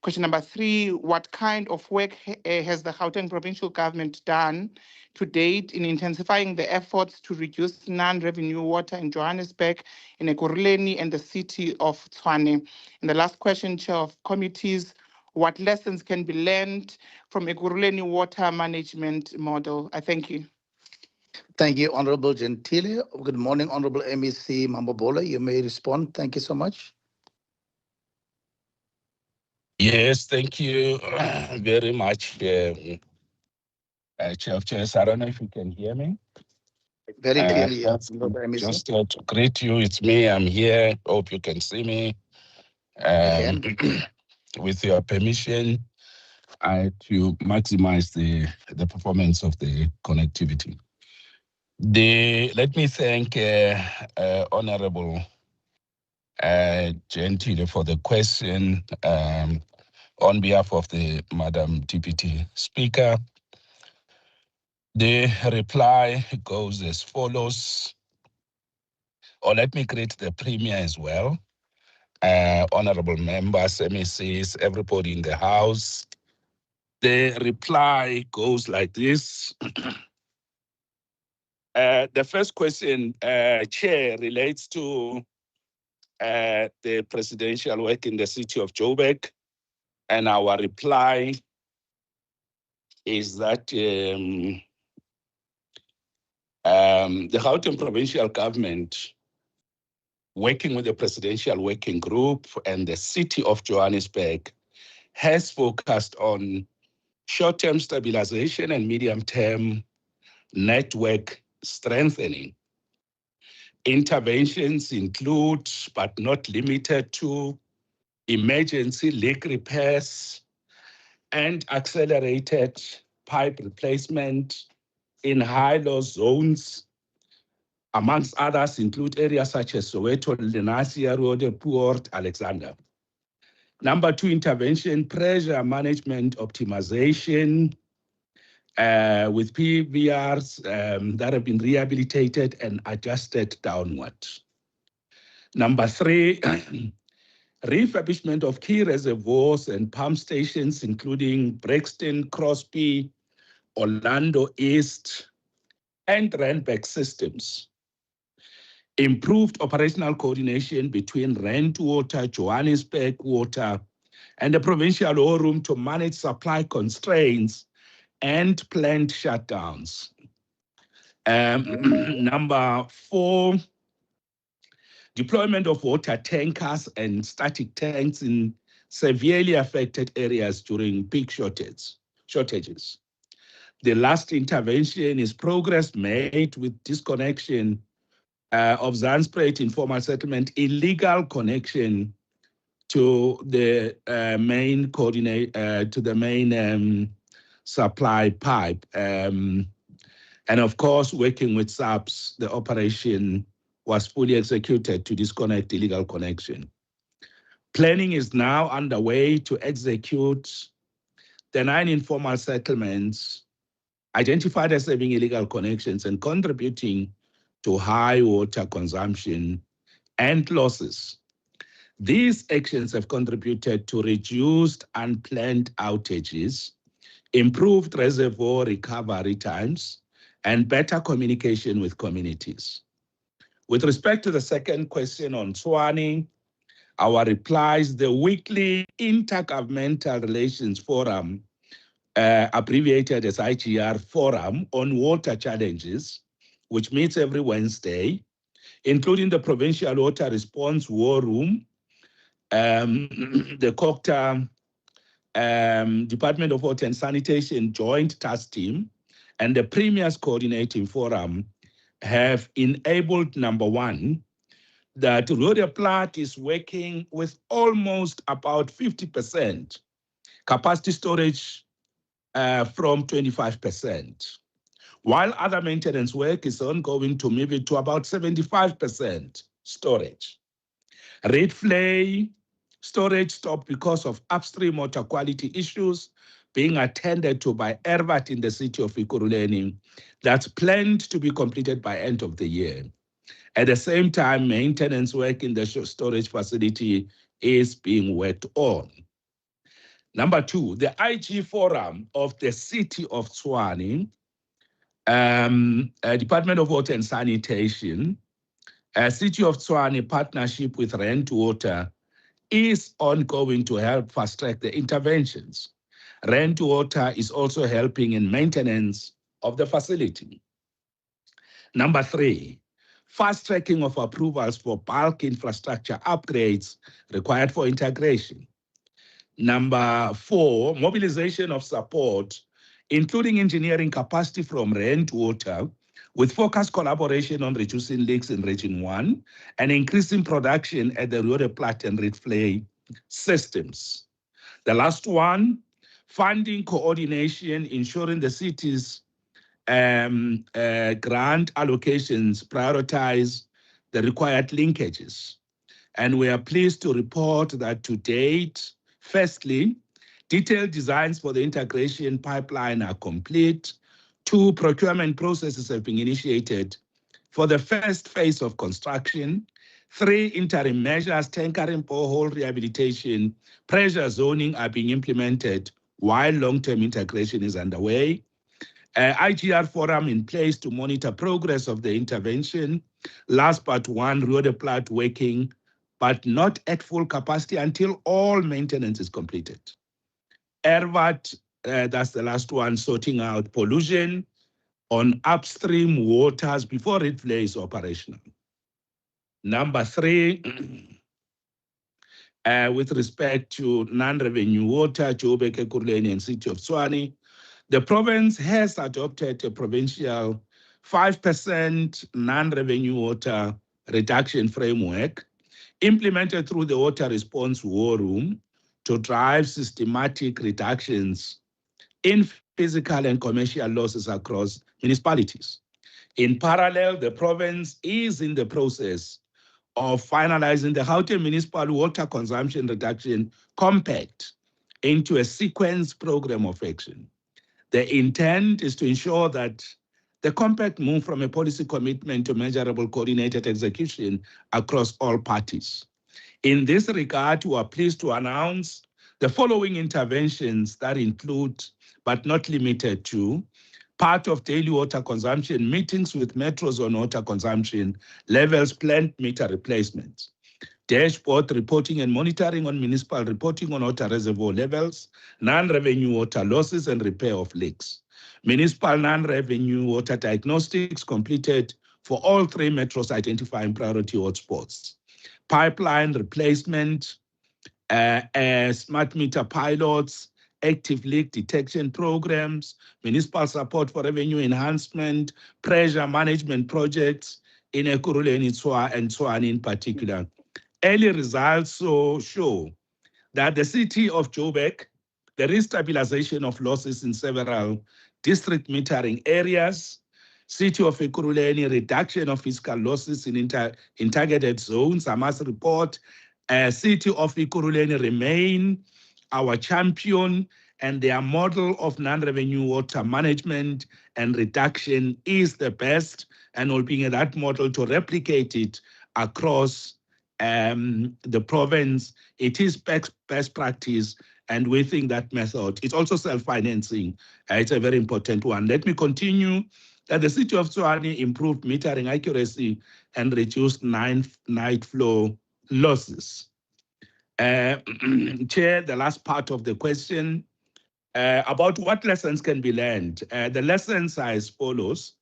Speaker 15: Question number three, what kind of work has the Gauteng provincial government done to date in intensifying the efforts to reduce non-revenue water in Johannesburg, in Ekurhuleni, and the city of Tshwane? And the last question, Chair of Committees, what lessons can be learned from Ekurhuleni water management model? I thank you.
Speaker 1: Thank you, Honorable Gentile. Good morning, Honorable MEC Mamabolo. You may respond. Thank you so much.
Speaker 16: Yes, thank you very much, Chair of Chairs. I don't know if you can hear me.
Speaker 1: Very clearly,
Speaker 16: Just to greet you, it's me. I'm here. Hope you can see me. With your permission, to maximize the performance of the connectivity. Let me thank Honorable Gentile for the question on behalf of the Madam Deputy Speaker. The reply goes as follows, or let me greet the Premier as well, honorable members, MECs, everybody in the House. The reply goes like this. The first question, Chair, relates to the presidential work in the city of Joburg, and our reply is that the Gauteng provincial government, working with the Presidential Working Group and the City of Johannesburg, has focused on short-term stabilization and medium-term network strengthening. Interventions include, but not limited to, emergency leak repairs and accelerated pipe replacement in high-loss zones, Amongst others include areas such as Soweto, Lenasia, Rode, Port, Alexander. Number 2, intervention, pressure management optimization with PVRs that have been rehabilitated and adjusted downward. Number 3, refurbishment of key reservoirs and pump stations, including Brixton, Crosby, Orlando East, and Randburg systems. Improved operational coordination between Rand Water, Johannesburg Water, and the provincial war room to manage supply constraints and planned shutdowns. Number 4, deployment of water tankers and static tanks in severely affected areas during peak shortages. The last intervention is progress made with disconnection of Zandspruit informal settlement, illegal connection to the main supply pipe, and of course, working with SAPS, the operation was fully executed to disconnect illegal connection. Planning is now underway to execute the 9 informal settlements identified as having illegal connections and contributing to high water consumption and losses. These actions have contributed to reduced unplanned outages, improved reservoir recovery times, and better communication with communities. With respect to the second question on Tshwane, our replies, the weekly Intergovernmental Relations Forum, abbreviated as IGR Forum on Water Challenges, which meets every Wednesday, including the Provincial Water Response War Room, the COCTA Department of Water and Sanitation Joint Task Team, and the Premier's Coordinating Forum have enabled, number 1, that Roodeplaat is working with almost about 50% capacity storage from 25%, while other maintenance work is ongoing to move it to about 75% storage. Red Flay storage stopped because of upstream water quality issues being attended to by ERVAT in the city of Ekurhuleni. That's planned to be completed by end of the year. At the same time, maintenance work in the storage facility is being worked on. Number 2, the IG Forum of the City of Tshwane, Department of Water and Sanitation, City of Tshwane partnership with Rand Water is ongoing to help fast-track the interventions. Rand Water is also helping in maintenance of the facility. Number 3, fast-tracking of approvals for bulk infrastructure upgrades required for integration. Number 4, mobilization of support, including engineering capacity from Rand Water, with focused collaboration on reducing leaks in Region 1 and increasing production at the Roodeplaat and Red Flay systems. The last one, funding coordination, ensuring the city's grant allocations prioritize the required linkages. And we are pleased to report that to date, firstly, detailed designs for the integration pipeline are complete. 2, procurement processes have been initiated for the first phase of construction. 3, interim measures, tankering, borehole rehabilitation, pressure zoning are being implemented while long-term integration is underway. IGR Forum in place to monitor progress of the intervention. Last but 1, Roodeplaat working, but not at full capacity until all maintenance is completed. ERVAT, that's the last one, sorting out pollution on upstream waters before Red Flay is operational. Number 3, with respect to non-revenue water, Joburg, Ekurhuleni, and City of Tshwane, the province has adopted a provincial 5% non-revenue water reduction framework implemented through the Water Response War Room to drive systematic reductions in physical and commercial losses across municipalities. In parallel, the province is in the process of finalizing the Gauteng Municipal Water Consumption Reduction Compact into a sequenced program of action. The intent is to ensure that the compact move from a policy commitment to measurable coordinated execution across all parties. In this regard, we are pleased to announce the following interventions that include, but not limited to, part of daily water consumption, meetings with metros on water consumption levels, plant meter replacements, dashboard reporting and monitoring on municipal reporting on water reservoir levels, non-revenue water losses and repair of leaks. Municipal non-revenue water diagnostics completed for all 3 metros identifying priority hotspots. Pipeline replacement, smart meter pilots, active leak detection programs, municipal support for revenue enhancement, pressure management projects in Ekurhuleni and Tshwane in particular. Early results show that the city of Joburg, the restabilization of losses in several district metering areas, city of Ekurhuleni, reduction of fiscal losses in targeted zones, I must report, city of Ekurhuleni remain our champion, and their model of non-revenue water management and reduction is the best, and will be that model to replicate it across the province. It is best practice, and we think that method, it's also self-financing. It's a very important one. Let me continue. That the city of Tshwane improved metering accuracy and reduced night flow losses. Chair, the last part of the question about what lessons can be learned. The lessons are as follows,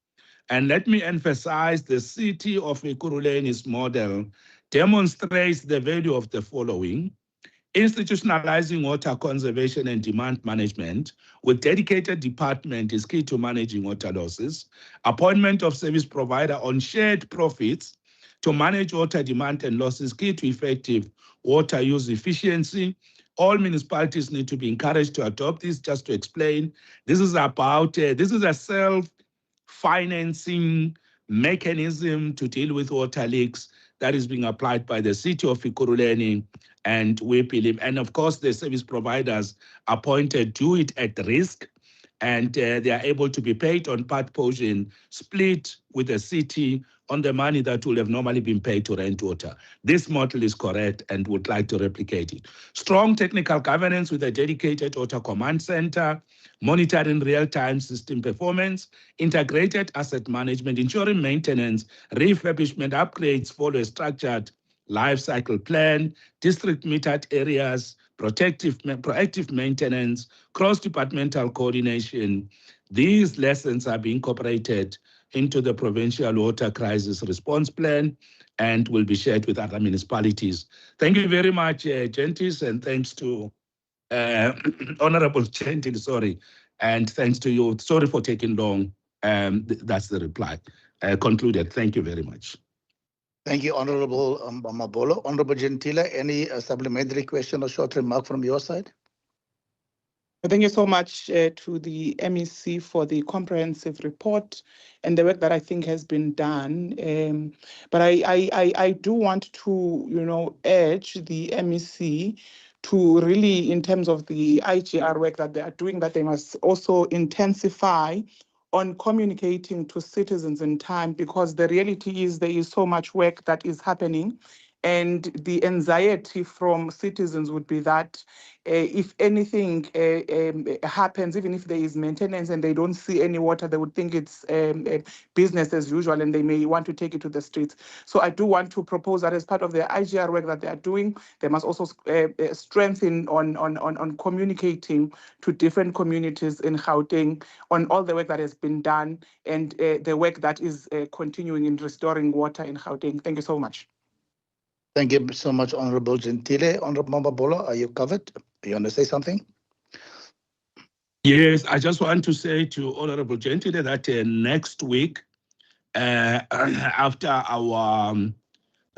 Speaker 16: and let me emphasize the city of Ekurhuleni's model demonstrates the value of the following: institutionalizing water conservation and demand management with dedicated department is key to managing water losses. Appointment of service provider on shared profits to manage water demand and losses, key to effective water use efficiency. All municipalities need to be encouraged to adopt this. Just to explain, this is about, this is a self-financing mechanism to deal with water leaks that is being applied by the city of Ekurhuleni, and we believe, and of course the service providers appointed do it at risk, and they are able to be paid on part portion, split with the city on the money that would have normally been paid to rent water. This model is correct and would like to replicate it. Strong technical governance with a dedicated water command center, monitoring real-time system performance, integrated asset management, ensuring maintenance, refurbishment, upgrades follow a structured life cycle plan, district metered areas, proactive maintenance, cross-departmental coordination. These lessons are being incorporated into the provincial water crisis response plan and will be shared with other municipalities. Thank you very much, Gentis, and thanks to Honorable Gentil, sorry, and thanks to you. Sorry for taking long. That's the reply. Concluded. Thank you very much.
Speaker 1: Thank you, Honorable Mabolo. Honorable Gentile, any supplementary question or short remark from your side?
Speaker 15: Thank you so much to the MEC for the comprehensive report and the work that I think has been done. But I do want to, urge the MEC to really, in terms of the IGR work that they are doing, that they must also intensify on communicating to citizens in time, because the reality is there is so much work that is happening. And the anxiety from citizens would be that if anything happens, even if there is maintenance and they don't see any water, they would think it's business as usual, and they may want to take it to the streets. So I do want to propose that as part of the IGR work that they are doing, they must also strengthen on communicating to different communities in Gauteng on all the work that has been done and the work that is continuing in restoring water in Gauteng. Thank you so much.
Speaker 1: Thank you so much, Honorable Gentile. Honorable Mabolo, are you covered? You want to say something?
Speaker 16: Yes, I just want to say to Honorable Gentile that next week, after our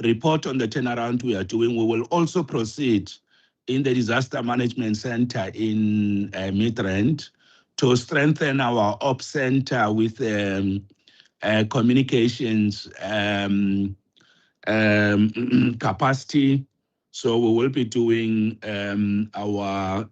Speaker 16: report on the turnaround we are doing, we will also proceed in the Disaster Management Center in Midrand to strengthen our ops center with communications capacity. So we will be doing our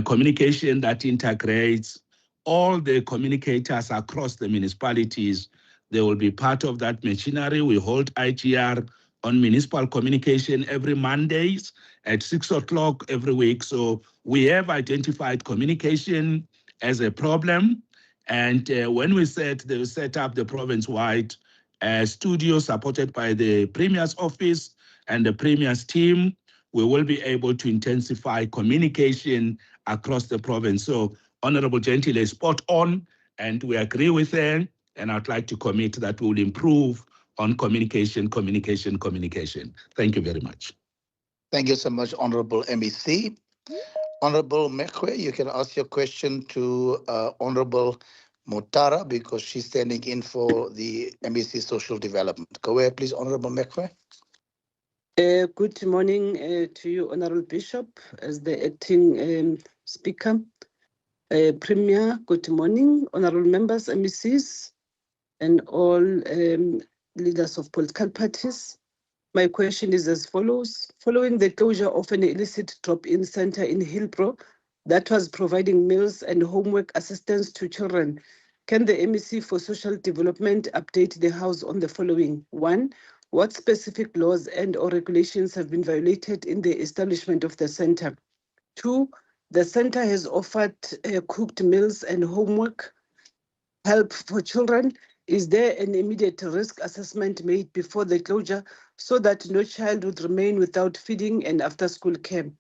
Speaker 16: communication that integrates all the communicators across the municipalities. They will be part of that machinery. We hold IGR on municipal communication every Mondays at 6 o'clock every week. So we have identified communication as a problem. And when we set up the province-wide studio supported by the Premier's office and the Premier's team, we will be able to intensify communication across the province. So Honorable Gentile is spot on, and we agree with her, and I'd like to commit that we will improve on communication. Thank you very much.
Speaker 1: Thank you so much, Honorable MEC. Honorable Mekwe, you can ask your question to Honorable Motara because she's standing in for the MEC Social Development. Go ahead, please, Honorable Mekwe.
Speaker 17: Good morning to you, Honorable Bishop, as the acting speaker. Premier, good morning, honorable members, MECs, and all leaders of political parties. My question is as follows. Following the closure of an illicit drop-in center in Hillbrow that was providing meals and homework assistance to children, can the MEC for Social Development update the House on the following? 1. What specific laws and/or regulations have been violated in the establishment of the center? 2. The center has offered cooked meals and homework help for children. Is there an immediate risk assessment made before the closure so that no child would remain without feeding and after-school care?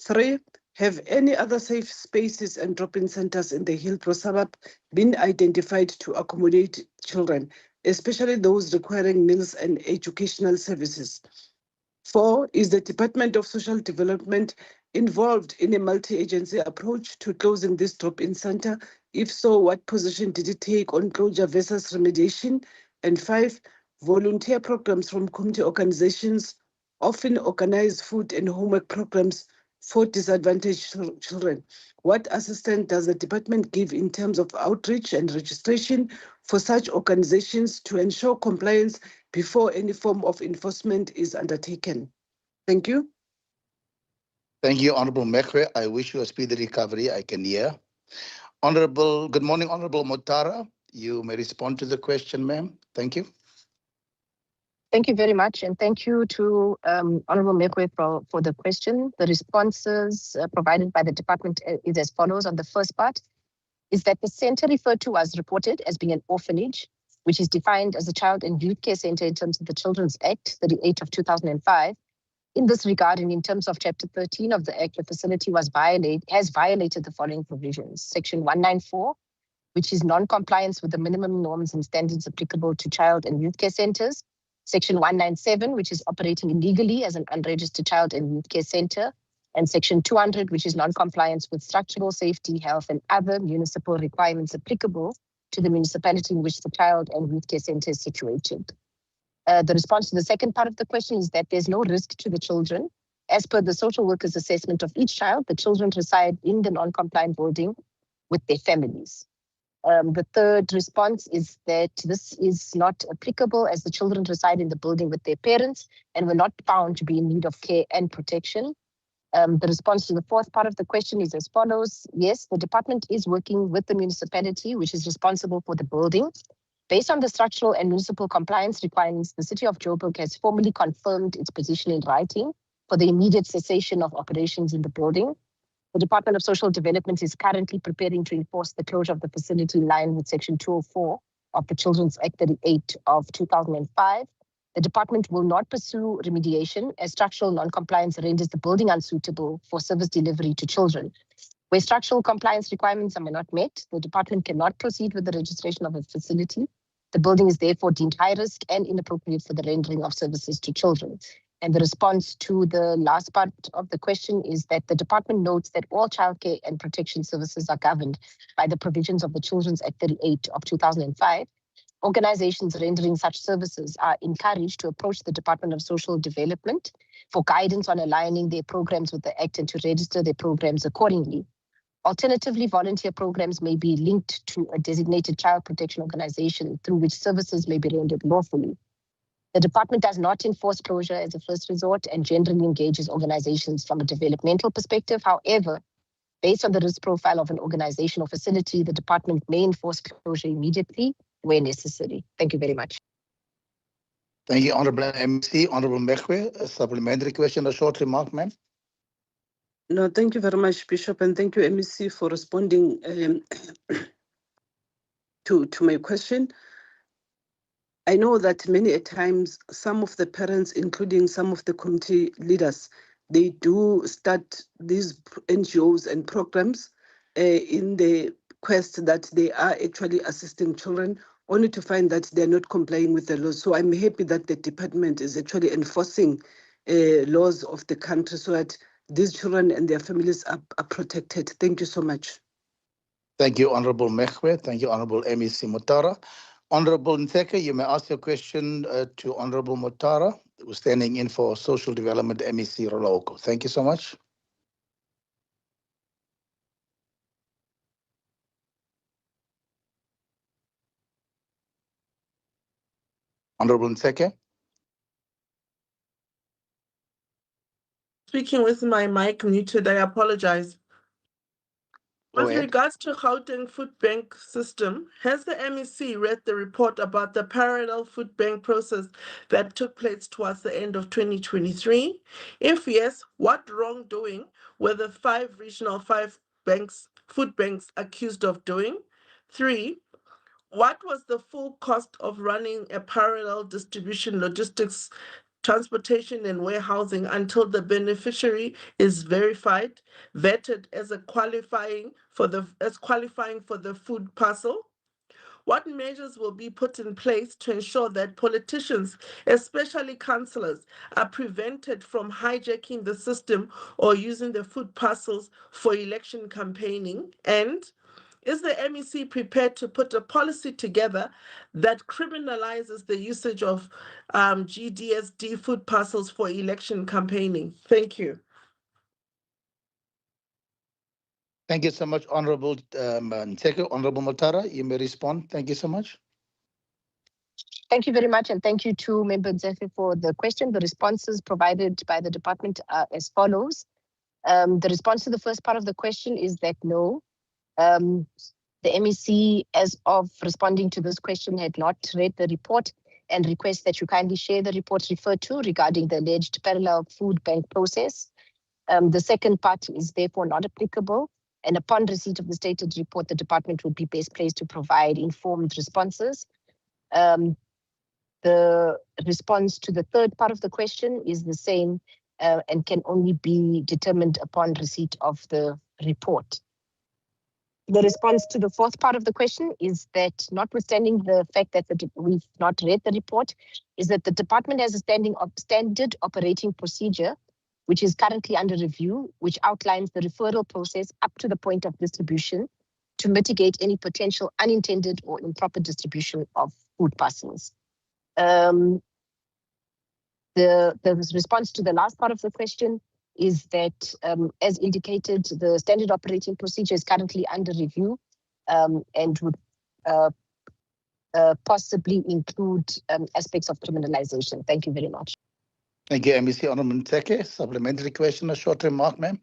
Speaker 17: 3. Have any other safe spaces and drop-in centers in the Hillbrow suburb been identified to accommodate children, especially those requiring meals and educational services? 4. Is the Department of Social Development involved in a multi-agency approach to closing this drop-in center? If so, what position did it take on closure versus remediation? And 5, volunteer programs from community organizations often organize food and homework programs for disadvantaged children. What assistance does the department give in terms of outreach and registration for such organizations to ensure compliance before any form of enforcement is undertaken? Thank you.
Speaker 1: Thank you, Honorable Mekwe. I wish you a speedy recovery, I can hear. Good morning, Honorable Motara. You may respond to the question, ma'am. Thank you.
Speaker 18: Thank you very much, and thank you to Honorable Mekwe for the question. The responses provided by the department is as follows. On the first part, is that the center referred to as reported as being an orphanage, which is defined as a child and youth care center in terms of the Children's Act 38 of 2005. In this regard, and in terms of Chapter 13 of the Act, the facility has violated the following provisions. Section 194, which is non-compliance with the minimum norms and standards applicable to child and youth care centers. Section 197, which is operating illegally as an unregistered child and youth care center. And Section 200, which is non-compliance with structural safety, health, and other municipal requirements applicable to the municipality in which the child and youth care center is situated. The response to the second part of the question is that there's no risk to the children. As per the social worker's assessment of each child, the children reside in the non-compliant building with their families. The third response is that this is not applicable as the children reside in the building with their parents and were not found to be in need of care and protection. The response to the fourth part of the question is as follows. Yes, the department is working with the municipality, which is responsible for the building. Based on the structural and municipal compliance requirements, the City of Joburg has formally confirmed its position in writing for the immediate cessation of operations in the building. The Department of Social Development is currently preparing to enforce the closure of the facility in line with Section 204 of the Children's Act 38 of 2005. The department will not pursue remediation as structural non-compliance renders the building unsuitable for service delivery to children. Where structural compliance requirements are not met, the department cannot proceed with the registration of a facility. The building is therefore deemed high risk and inappropriate for the rendering of services to children. And the response to the last part of the question is that the department notes that all childcare and protection services are governed by the provisions of the Children's Act 38 of 2005. Organizations rendering such services are encouraged to approach the Department of Social Development for guidance on aligning their programs with the Act and to register their programs accordingly. Alternatively, volunteer programs may be linked to a designated child protection organization through which services may be rendered lawfully. The department does not enforce closure as a first resort and generally engages organizations from a developmental perspective. However, based on the risk profile of an organization or facility, the department may enforce closure immediately where necessary. Thank you very much.
Speaker 1: Thank you, Honorable MC. Honorable Mekwe, a supplementary question, a short remark, ma'am.
Speaker 17: No, thank you very much, Bishop, and thank you, MEC, for responding to my question. I know that many a times some of the parents, including some of the community leaders, they do start these NGOs and programs in the quest that they are actually assisting children, only to find that they're not complying with the laws. So I'm happy that the department is actually enforcing laws of the country so that these children and their families are protected. Thank you so much.
Speaker 1: Thank you, Honorable Mekwe. Thank you, Honorable MEC Mutara. Honorable Ntheke, you may ask your question to Honorable Mutara, who's standing in for Social Development MEC Roloko. Thank you so much. Honorable Ntheke.
Speaker 3: Speaking with my mic muted, I apologize.
Speaker 1: Go
Speaker 3: With
Speaker 1: ahead.
Speaker 3: regards to Gauteng Food Bank system, has the MEC read the report about the parallel food bank process that took place towards the end of 2023? If yes, what wrongdoing were the 5 regional food banks accused of doing? 3, what was the full cost of running a parallel distribution logistics, transportation and warehousing until the beneficiary is verified, vetted as qualifying for the food parcel? What measures will be put in place to ensure that politicians, especially councillors, are prevented from hijacking the system or using the food parcels for election campaigning? And is the MEC prepared to put a policy together that criminalizes the usage of GDSD food parcels for election campaigning? Thank you.
Speaker 1: Thank you so much, Honorable Ntheke. Honorable Mutara, you may respond. Thank you so much.
Speaker 18: Thank you very much, and thank you to Member Nzefe for the question. The responses provided by the department are as follows. The response to the first part of the question is that no. The MEC, as of responding to this question, had not read the report and request that you kindly share the report referred to regarding the alleged parallel food bank process. The second part is therefore not applicable, and upon receipt of the stated report, the department would be best placed to provide informed responses. The response to the third part of the question is the same and can only be determined upon receipt of the report. The response to the fourth part of the question is that, notwithstanding the fact that we've not read the report, is that the department has a standard operating procedure, which is currently under review, which outlines the referral process up to the point of distribution to mitigate any potential unintended or improper distribution of food parcels. The response to the last part of the question is that, as indicated, the standard operating procedure is currently under review and would possibly include aspects of criminalization. Thank you very much.
Speaker 1: Thank you, MEC. Honorable Ntheke. Supplementary question, a short remark, ma'am.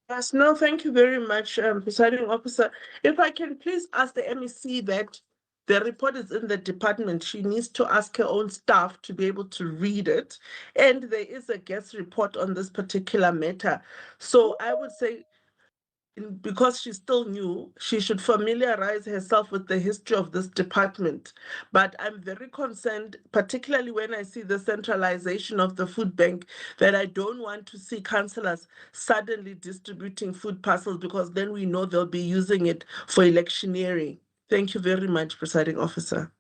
Speaker 3: Yes, no, thank you very much, Presiding Officer. If I can please ask the MEC that the report is in the department. She needs to ask her own staff to be able to read it. And there is a guest report on this particular matter. So I would say, because she's still new, she should familiarize herself with the history of this department. But I'm very concerned, particularly when I see the centralization of the food bank, that I don't want to see councillors suddenly distributing food parcels, because then we know they'll be using it for electioneering. Thank you very much, Presiding Officer.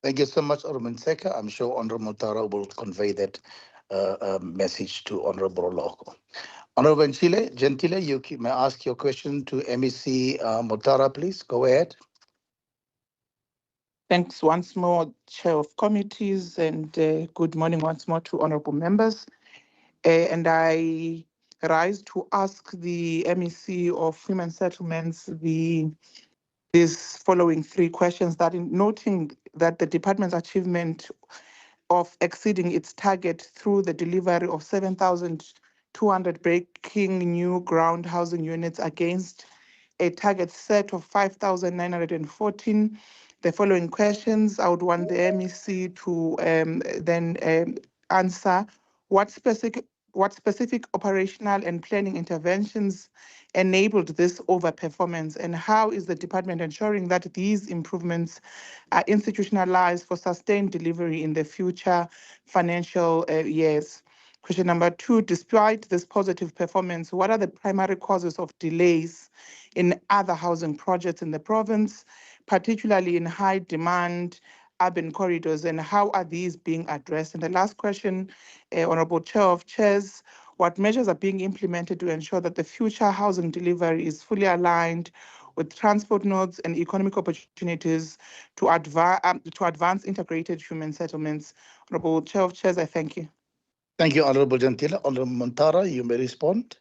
Speaker 1: Thank you so much, Honorable Ntheke. I'm sure Honorable Mutara will convey that message to Honorable Roloko. Honorable Gentile, you may ask your question to MEC Mutara, please. Go ahead.
Speaker 15: Thanks once more, Chair of Committees, and good morning once more to honorable members. And I rise to ask the MEC of Human Settlements these following three questions, that in noting that the department's achievement of exceeding its target through the delivery of 7,200 breaking new ground housing units against a target set of 5,914. The following questions, I would want the MEC to then answer. What specific operational and planning interventions enabled this overperformance, and how is the department ensuring that these improvements are institutionalized for sustained delivery in the future financial years? Question number two, despite this positive performance, what are the primary causes of delays in other housing projects in the province, particularly in high demand urban corridors, and how are these being addressed? And the last question, Honorable Chair of Chairs, what measures are being implemented to ensure that the future housing delivery is fully aligned with transport nodes and economic opportunities to advance integrated human settlements? Honorable Chair of Chairs, I thank you.
Speaker 1: Thank you, Honorable Gentile. Honorable Montara, you may respond.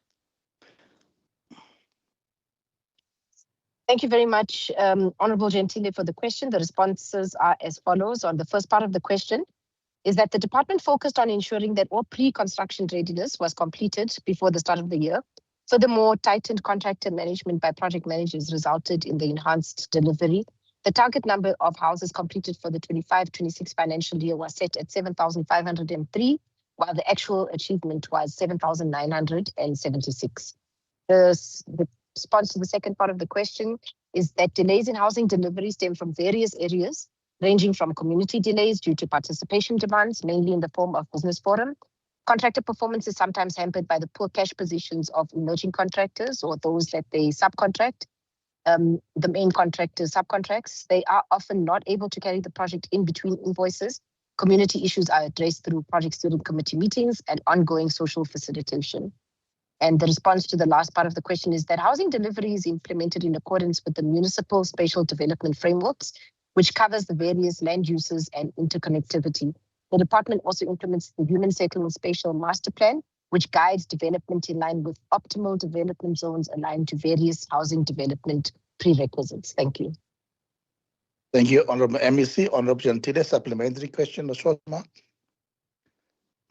Speaker 18: Thank you very much, Honorable Gentile, for the question. The responses are as follows. On the first part of the question, is that the department focused on ensuring that all pre-construction readiness was completed before the start of the year. Furthermore, tightened contractor management by project managers resulted in the enhanced delivery. The target number of houses completed for the 25-26 financial year was set at 7,503, while the actual achievement was 7,976. The response to the second part of the question is that delays in housing delivery stem from various areas, ranging from community delays due to participation demands, mainly in the form of business forum. Contractor performance is sometimes hampered by the poor cash positions of emerging contractors or those that they subcontract. The main contractors subcontracts, they are often not able to carry the project in between invoices. Community issues are addressed through project steering committee meetings and ongoing social facilitation. And the response to the last part of the question is that housing delivery is implemented in accordance with the municipal spatial development frameworks, which covers the various land uses and interconnectivity. The department also implements the Human Settlement Spatial Master Plan, which guides development in line with optimal development zones aligned to various housing development prerequisites. Thank you.
Speaker 1: Thank you, Honorable MEC. Honorable Gentile, supplementary question, a short remark.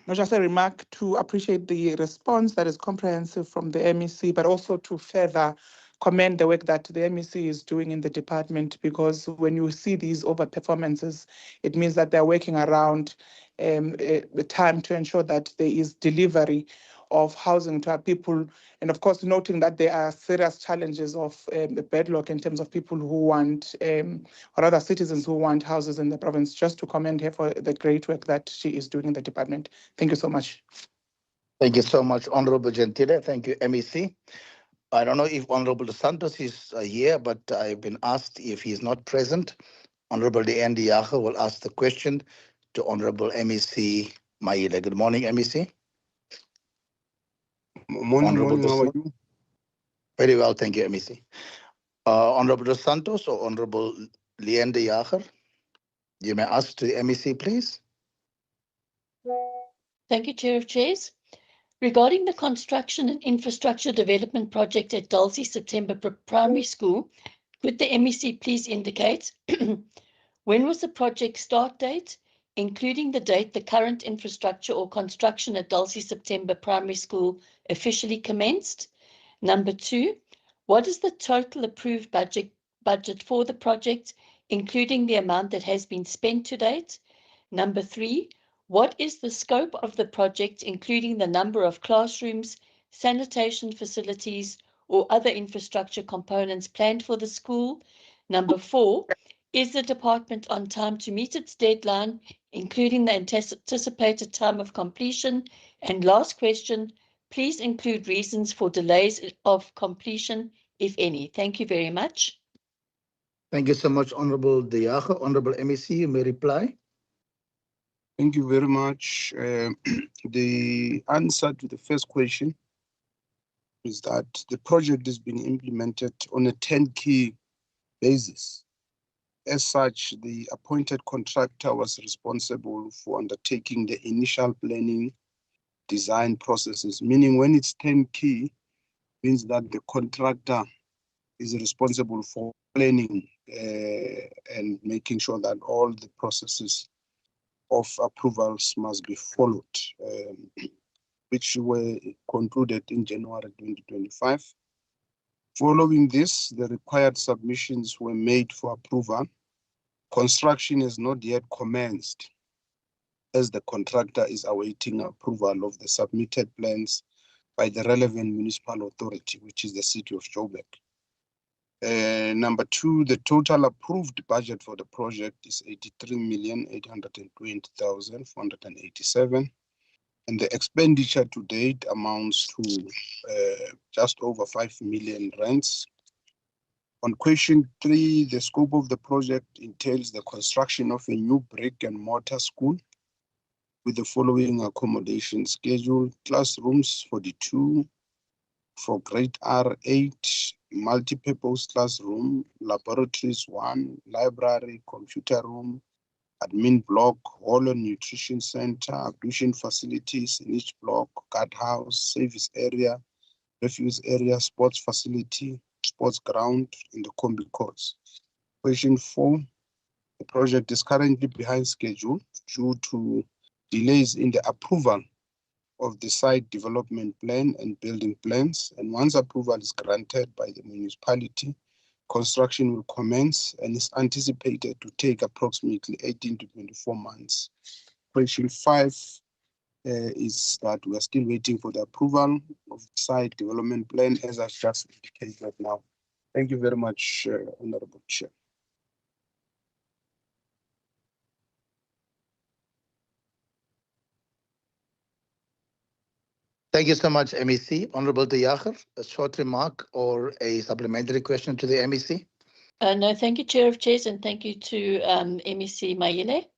Speaker 15: Not just a remark to appreciate the response that is comprehensive from the MEC, but also to further commend the work that the MEC is doing in the department, because when you see these over performances, it means that they're working around the time to ensure that there is delivery of housing to our people. And of course, noting that there are serious challenges of the bedlock in terms of people who want, or other citizens who want houses in the province. Just to commend her for the great work that she is doing in the department. Thank you so much.
Speaker 1: Thank you so much, Honorable Gentile. Thank you, MEC. I don't know if Honorable Dos Santos is here, but I've been asked if he is not present. Honorable Leanne de Jager will ask the question to Honorable MEC Maile. Good morning, MEC.
Speaker 10: Morning, how are you?
Speaker 1: Very well, thank you, MEC. Honorable Dos Santos or Honorable Leanne de Jager, you may ask to the MEC, please.
Speaker 13: Thank you, Chair of Chairs. Regarding the construction and infrastructure development project at Dulcie September Primary School, could the MEC please indicate when was the project start date, including the date the current infrastructure or construction at Dulcie September Primary School officially commenced? Number two, what is the total approved budget for the project, including the amount that has been spent to date? Number three, what is the scope of the project, including the number of classrooms, sanitation facilities, or other infrastructure components planned for the school? Number four, is the department on time to meet its deadline, including the anticipated time of completion? And last question, please include reasons for delays of completion, if any. Thank you very much.
Speaker 1: Thank you so much, Honorable de Jager. Honorable MEC, you may reply.
Speaker 10: Thank you very much. The answer to the first question is that the project is being implemented on a turnkey basis. As such, the appointed contractor was responsible for undertaking the initial planning design processes, meaning when it's turnkey, means that the contractor is responsible for planning and making sure that all the processes of approvals must be followed, which were concluded in January 2025. Following this, the required submissions were made for approval. Construction has not yet commenced, as the contractor is awaiting approval of the submitted plans by the relevant municipal authority, which is the city of Joburg. Number two, the total approved budget for the project is 83,820,487. And the expenditure to date amounts to just over 5 million rands. On question 3, the scope of the project entails the construction of a new brick and mortar school with the following accommodation schedule: classrooms 42 for grade R8, multi-purpose classroom, laboratories 1, library, computer room, admin block, hall and nutrition center, ablution facilities in each block, guardhouse, service area, refuse area, sports facility, sports ground, and the combi courts. Question 4, the project is currently behind schedule due to delays in the approval of the site development plan and building plans. And once approval is granted by the municipality, construction will commence and is anticipated to take approximately 18 to 24 months. Question 5 is that we are still waiting for the approval of the site development plan, as I just indicated now. Thank you very much, Honorable Chair.
Speaker 1: Thank you so much, MEC. Honorable De Jager, a short remark or a supplementary question to the MEC?
Speaker 13: No, thank you, Chair of Chairs, and thank you to MEC Mayile.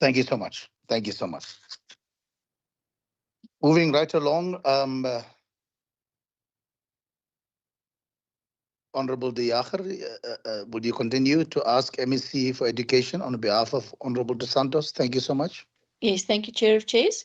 Speaker 1: Thank you so much. Thank you so much. Moving right along, Honorable De Jager, would you continue to ask MEC for education on behalf of Honorable Dos Santos? Thank you so much.
Speaker 13: Yes, thank you, Chair of Chairs.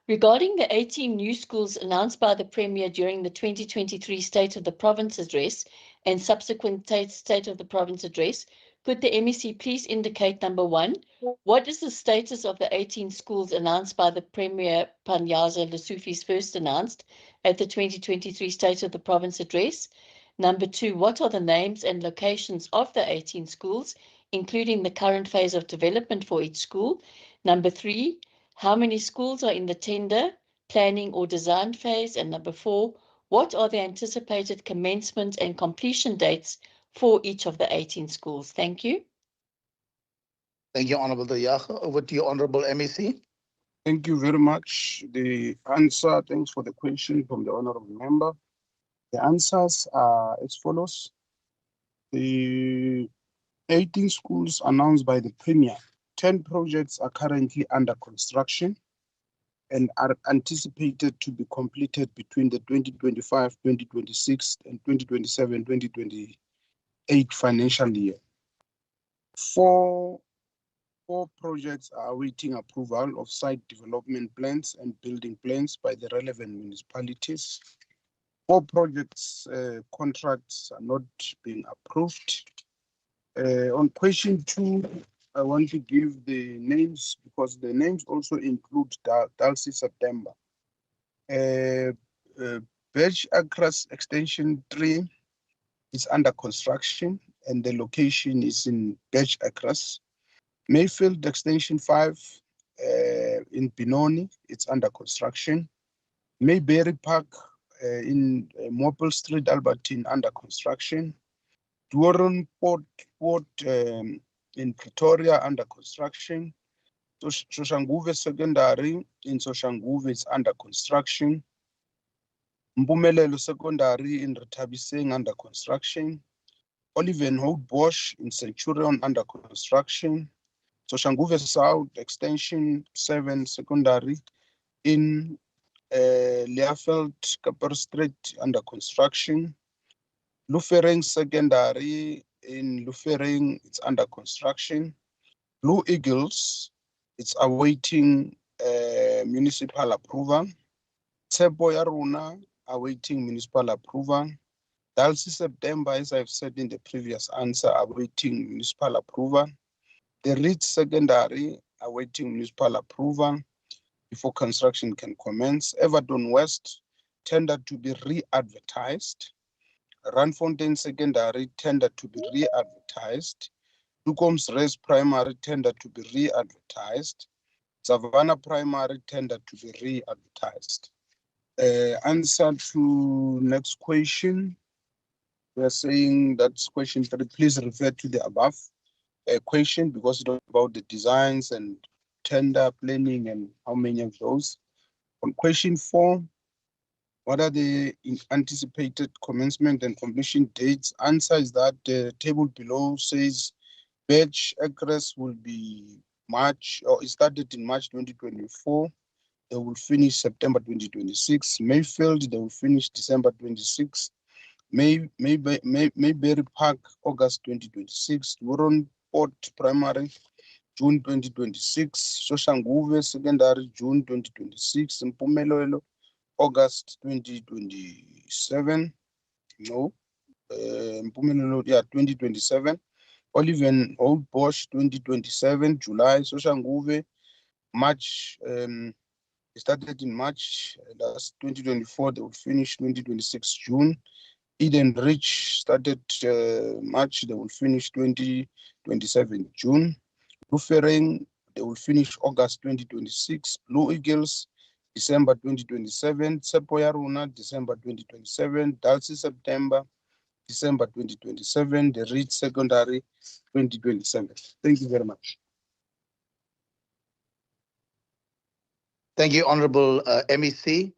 Speaker 13: Regarding the 18 new schools announced by the Premier during the 2023 State of the Province Address and subsequent State of the Province Address, could the MEC please indicate, number 1, what is the status of the 18 schools announced by the Premier Panyaza Lesufi's first announced at the 2023 State of the Province Address? Number 2, what are the names and locations of the 18 schools, including the current phase of development for each school? Number 3, how many schools are in the tender, planning or design phase? And number 4, what are the anticipated commencement and completion dates for each of the 18 schools? Thank you.
Speaker 1: Thank you, Honorable De Jager. Over to you, Honorable MEC.
Speaker 10: Thank you very much. The answer, thanks for the question from the Honorable Member. The answers are as follows. The 18 schools announced by the Premier, 10 projects are currently under construction and are anticipated to be completed between the 2025, 2026, and 2027, 2028 financial year. Four projects are awaiting approval of site development plans and building plans by the relevant municipalities. 4 projects contracts are not being approved. On question 2, I want to give the names because the names also include Dalsy September. Birch Acres Extension 3 is under construction and the location is in Birch Acres. Mayfield Extension 5 in Benoni, it's under construction. Mayberry Park in Mopel Street, Albertine, under construction. Doorn Port in Pretoria, under construction. Soshanguve Secondary in Soshanguve is under construction. Mpumelelo Secondary in Retabiseng, under construction. Olivenhout Bosch in Centurion, under construction. Soshanguve South Extension 7 Secondary in Leafeld Kapper Street, under construction. Lufereng Secondary in Lufereng, it's under construction. Blue Eagles
Speaker 19: It's awaiting municipal approval. Tshepo ya rona awaiting municipal approval. Dalsi September, as I've said in the previous answer, awaiting municipal approval. The Reach Secondary awaiting municipal approval before construction can commence. Everton West tender to be re-advertised. Randfontein Secondary tender to be re-advertised. Dukom's Res Primary tender to be re-advertised. Savannah Primary tender to be re-advertised. Answer to next question. We are saying that's question 3. Please refer to the above question because it's about the designs and tender planning and how many of those. On question 4, what are the anticipated commencement and completion dates? Answer is that the table below says batch acres will be March, or it started in March 2024. They will finish September 2026. Mayfield, they will finish December 26. Mayberry Park, August 2026. Wuron Port Primary, June 2026. Soshanguve Secondary, June 2026. Mpumelelo, August 2027. No. Mpumelelo, yeah, 2027. Olive and Old Bosch, 2027. July. Soshanguve, March. It started in March, that's 2024, they will finish 2026 June. Eden Ridge started March, they will finish 2027 June. Lufering, they will finish August 2026. Blue Eagles, December 2027. Tshepo ya rona, December 2027. Dalsi September, December 2027. The Reach Secondary, 2027. Thank you very much.
Speaker 1: Thank you, Honorable MEC.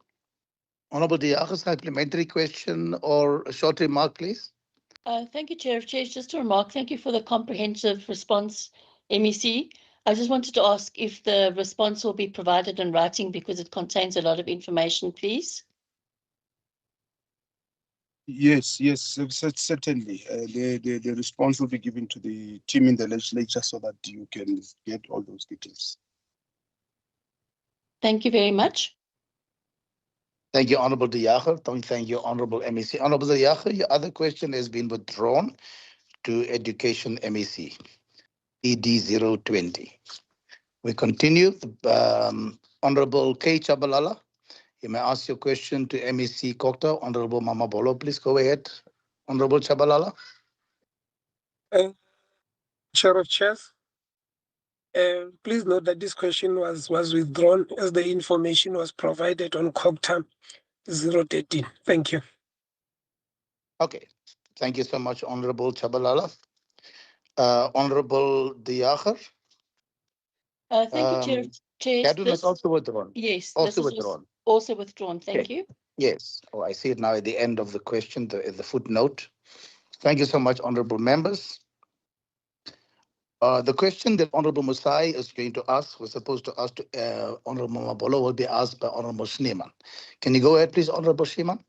Speaker 1: Honorable De Jager, supplementary question or a short remark, please.
Speaker 13: Thank you, Chair of Chairs. Just a remark. Thank you for the comprehensive response, MEC. I just wanted to ask if the response will be provided in writing because it contains a lot of information, please.
Speaker 19: Yes, certainly. The response will be given to the team in the legislature so that you can get all those details.
Speaker 13: Thank you very much.
Speaker 1: Thank you, Honorable De Jager. Thank you, Honorable MEC. Honorable De Jager, your other question has been withdrawn to Education MEC, ED020. We continue. Honorable K. Chabalala, you may ask your question to MEC Kokta. Honorable Mamabolo, please go ahead. Honorable Chabalala.
Speaker 10: Chair of Chairs, please note that this question was withdrawn as the information was provided on Kokta 013. Thank you.
Speaker 1: Okay. Thank you so much, Honorable Chabalala. Honorable De Jager.
Speaker 13: Thank you, Chair.
Speaker 1: Cadwin is also withdrawn.
Speaker 13: Yes,
Speaker 1: Also
Speaker 13: this is
Speaker 1: withdrawn.
Speaker 13: Also withdrawn. Thank
Speaker 1: Okay.
Speaker 13: you.
Speaker 1: Yes. Oh, I see it now at the end of the question, the footnote. Thank you so much, honorable members. The question that Honorable Musai is going to ask, was supposed to ask to Honorable Mamabolo, will be asked by Honorable Schneeman. Can you go ahead, please, Honorable Schneeman?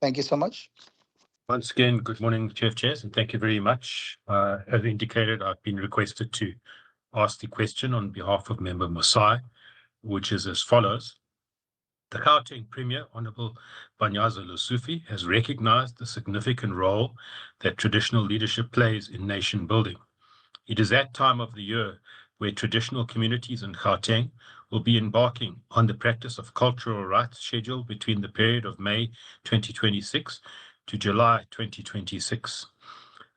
Speaker 1: Thank you so much.
Speaker 6: Once again, good morning, Chair of Chairs, and thank you very much. As indicated, I've been requested to ask the question on behalf of Member Musai, which is as follows. The Gauteng Premier, Honorable Panyaza Lesufi, has recognized the significant role that traditional leadership plays in nation building. It is that time of the year where traditional communities in Gauteng will be embarking on the practice of cultural rights scheduled between the period of May 2026 to July 2026.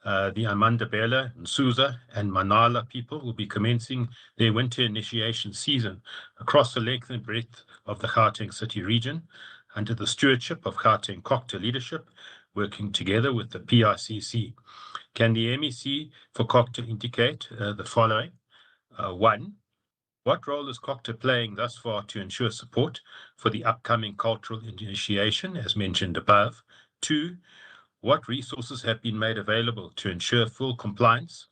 Speaker 6: The Amandabela, Nsuza, and Manala people will be commencing their winter initiation season across the length and breadth of the Gauteng City region under the stewardship of Gauteng Kokta leadership, working together with the PICC. Can the MEC for Kokta indicate the following? 1. What role is Kokta playing thus far to ensure support for the upcoming cultural initiation, as mentioned above? 2. What resources have been made available to ensure full compliance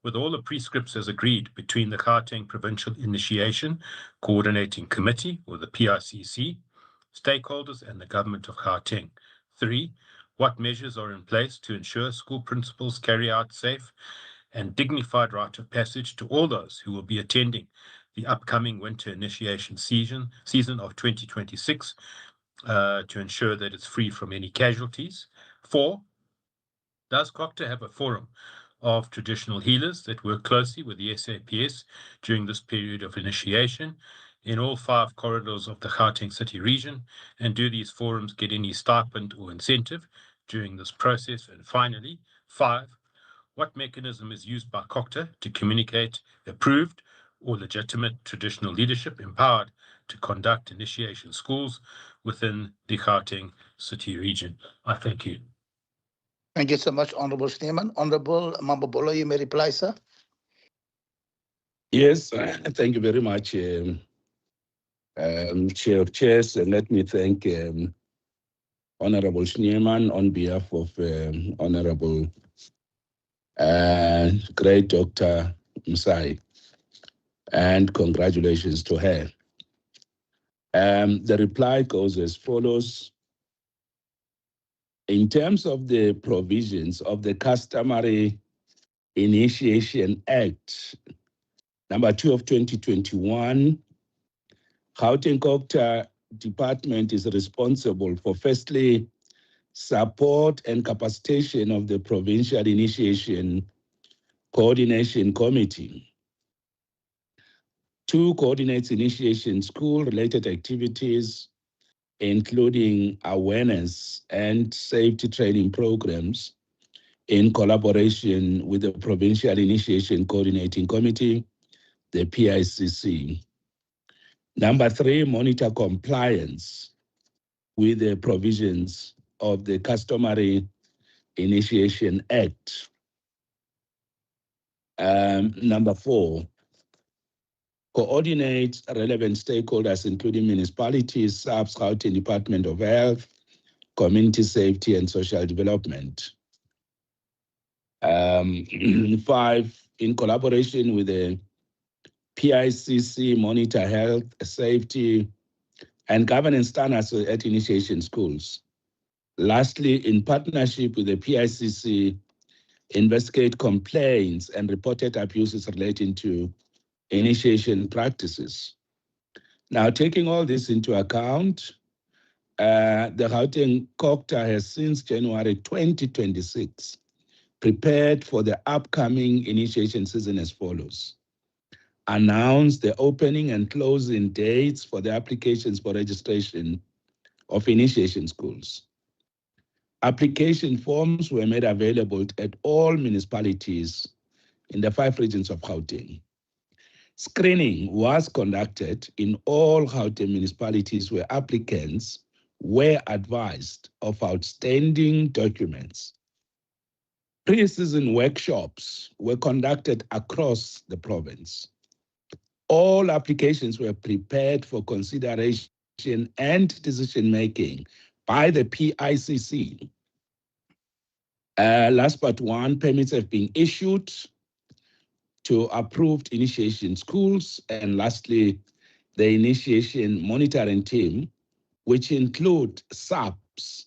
Speaker 6: with all the prescripts as agreed between the Gauteng Provincial Initiation Coordinating Committee, or the PICC, stakeholders, and the Government of Gauteng? 3. What measures are in place to ensure school principals carry out safe and dignified rite of passage to all those who will be attending the upcoming winter initiation season of 2026 to ensure that it's free from any casualties. 4, does COGTA have a forum of traditional healers that work closely with the SAPS during this period of initiation in all 5 corridors of the Gauteng City region? And do these forums get any stipend or incentive during this process? And finally, 5, what mechanism is used by COGTA to communicate approved or legitimate traditional leadership empowered to conduct initiation schools within the Gauteng City region? I thank you.
Speaker 1: Thank you so much, Honorable Sneeman. Honorable Mambobolo, you may reply, sir.
Speaker 16: Yes, thank you very much, Chair of Chairs, and let me thank Honorable Schneeman on behalf of Honorable great Dr. Msai, and congratulations to her. The reply goes as follows. In terms of the provisions of the Customary Initiation Act, number 2 of 2021, Gauteng COGTA Department is responsible for, firstly, support and capacitation of the Provincial Initiation Coordination Committee. 2, coordinates initiation school-related activities, including awareness and safety training programs in collaboration with the Provincial Initiation Coordinating Committee, the PICC. Number 3, monitor compliance with the provisions of the Customary Initiation Act. Number 4, coordinate relevant stakeholders, including municipalities, SAPS, Gauteng Department of Health, Community Safety and Social Development. 5, in collaboration with the PICC, monitor health, safety, and governance standards at initiation schools. Lastly, in partnership with the PICC, investigate complaints and reported abuses relating to initiation practices. Now, taking all this into account, the Gauteng COGTA has since January 2026 prepared for the upcoming initiation season as follows. Announced the opening and closing dates for the applications for registration of initiation schools. Application forms were made available at all municipalities in the 5 regions of Gauteng. Screening was conducted in all Gauteng municipalities where applicants were advised of outstanding documents. Pre-season workshops were conducted across the province. All applications were prepared for consideration and decision-making by the PICC. Last but one, permits have been issued to approved initiation schools. And lastly, the initiation monitoring team, which include SAPS,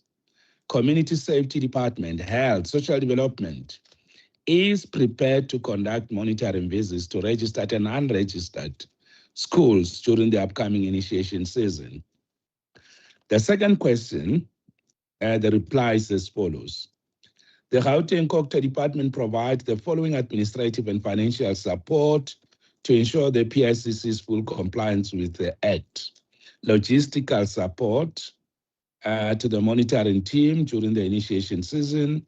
Speaker 16: Community Safety Department, Health, Social Development, is prepared to conduct monitoring visits to registered and unregistered schools during the upcoming initiation season. The second question, the reply is as follows. The Gauteng COGTA Department provides the following administrative and financial support to ensure the PICC's full compliance with the Act. Logistical support to the monitoring team during the initiation season,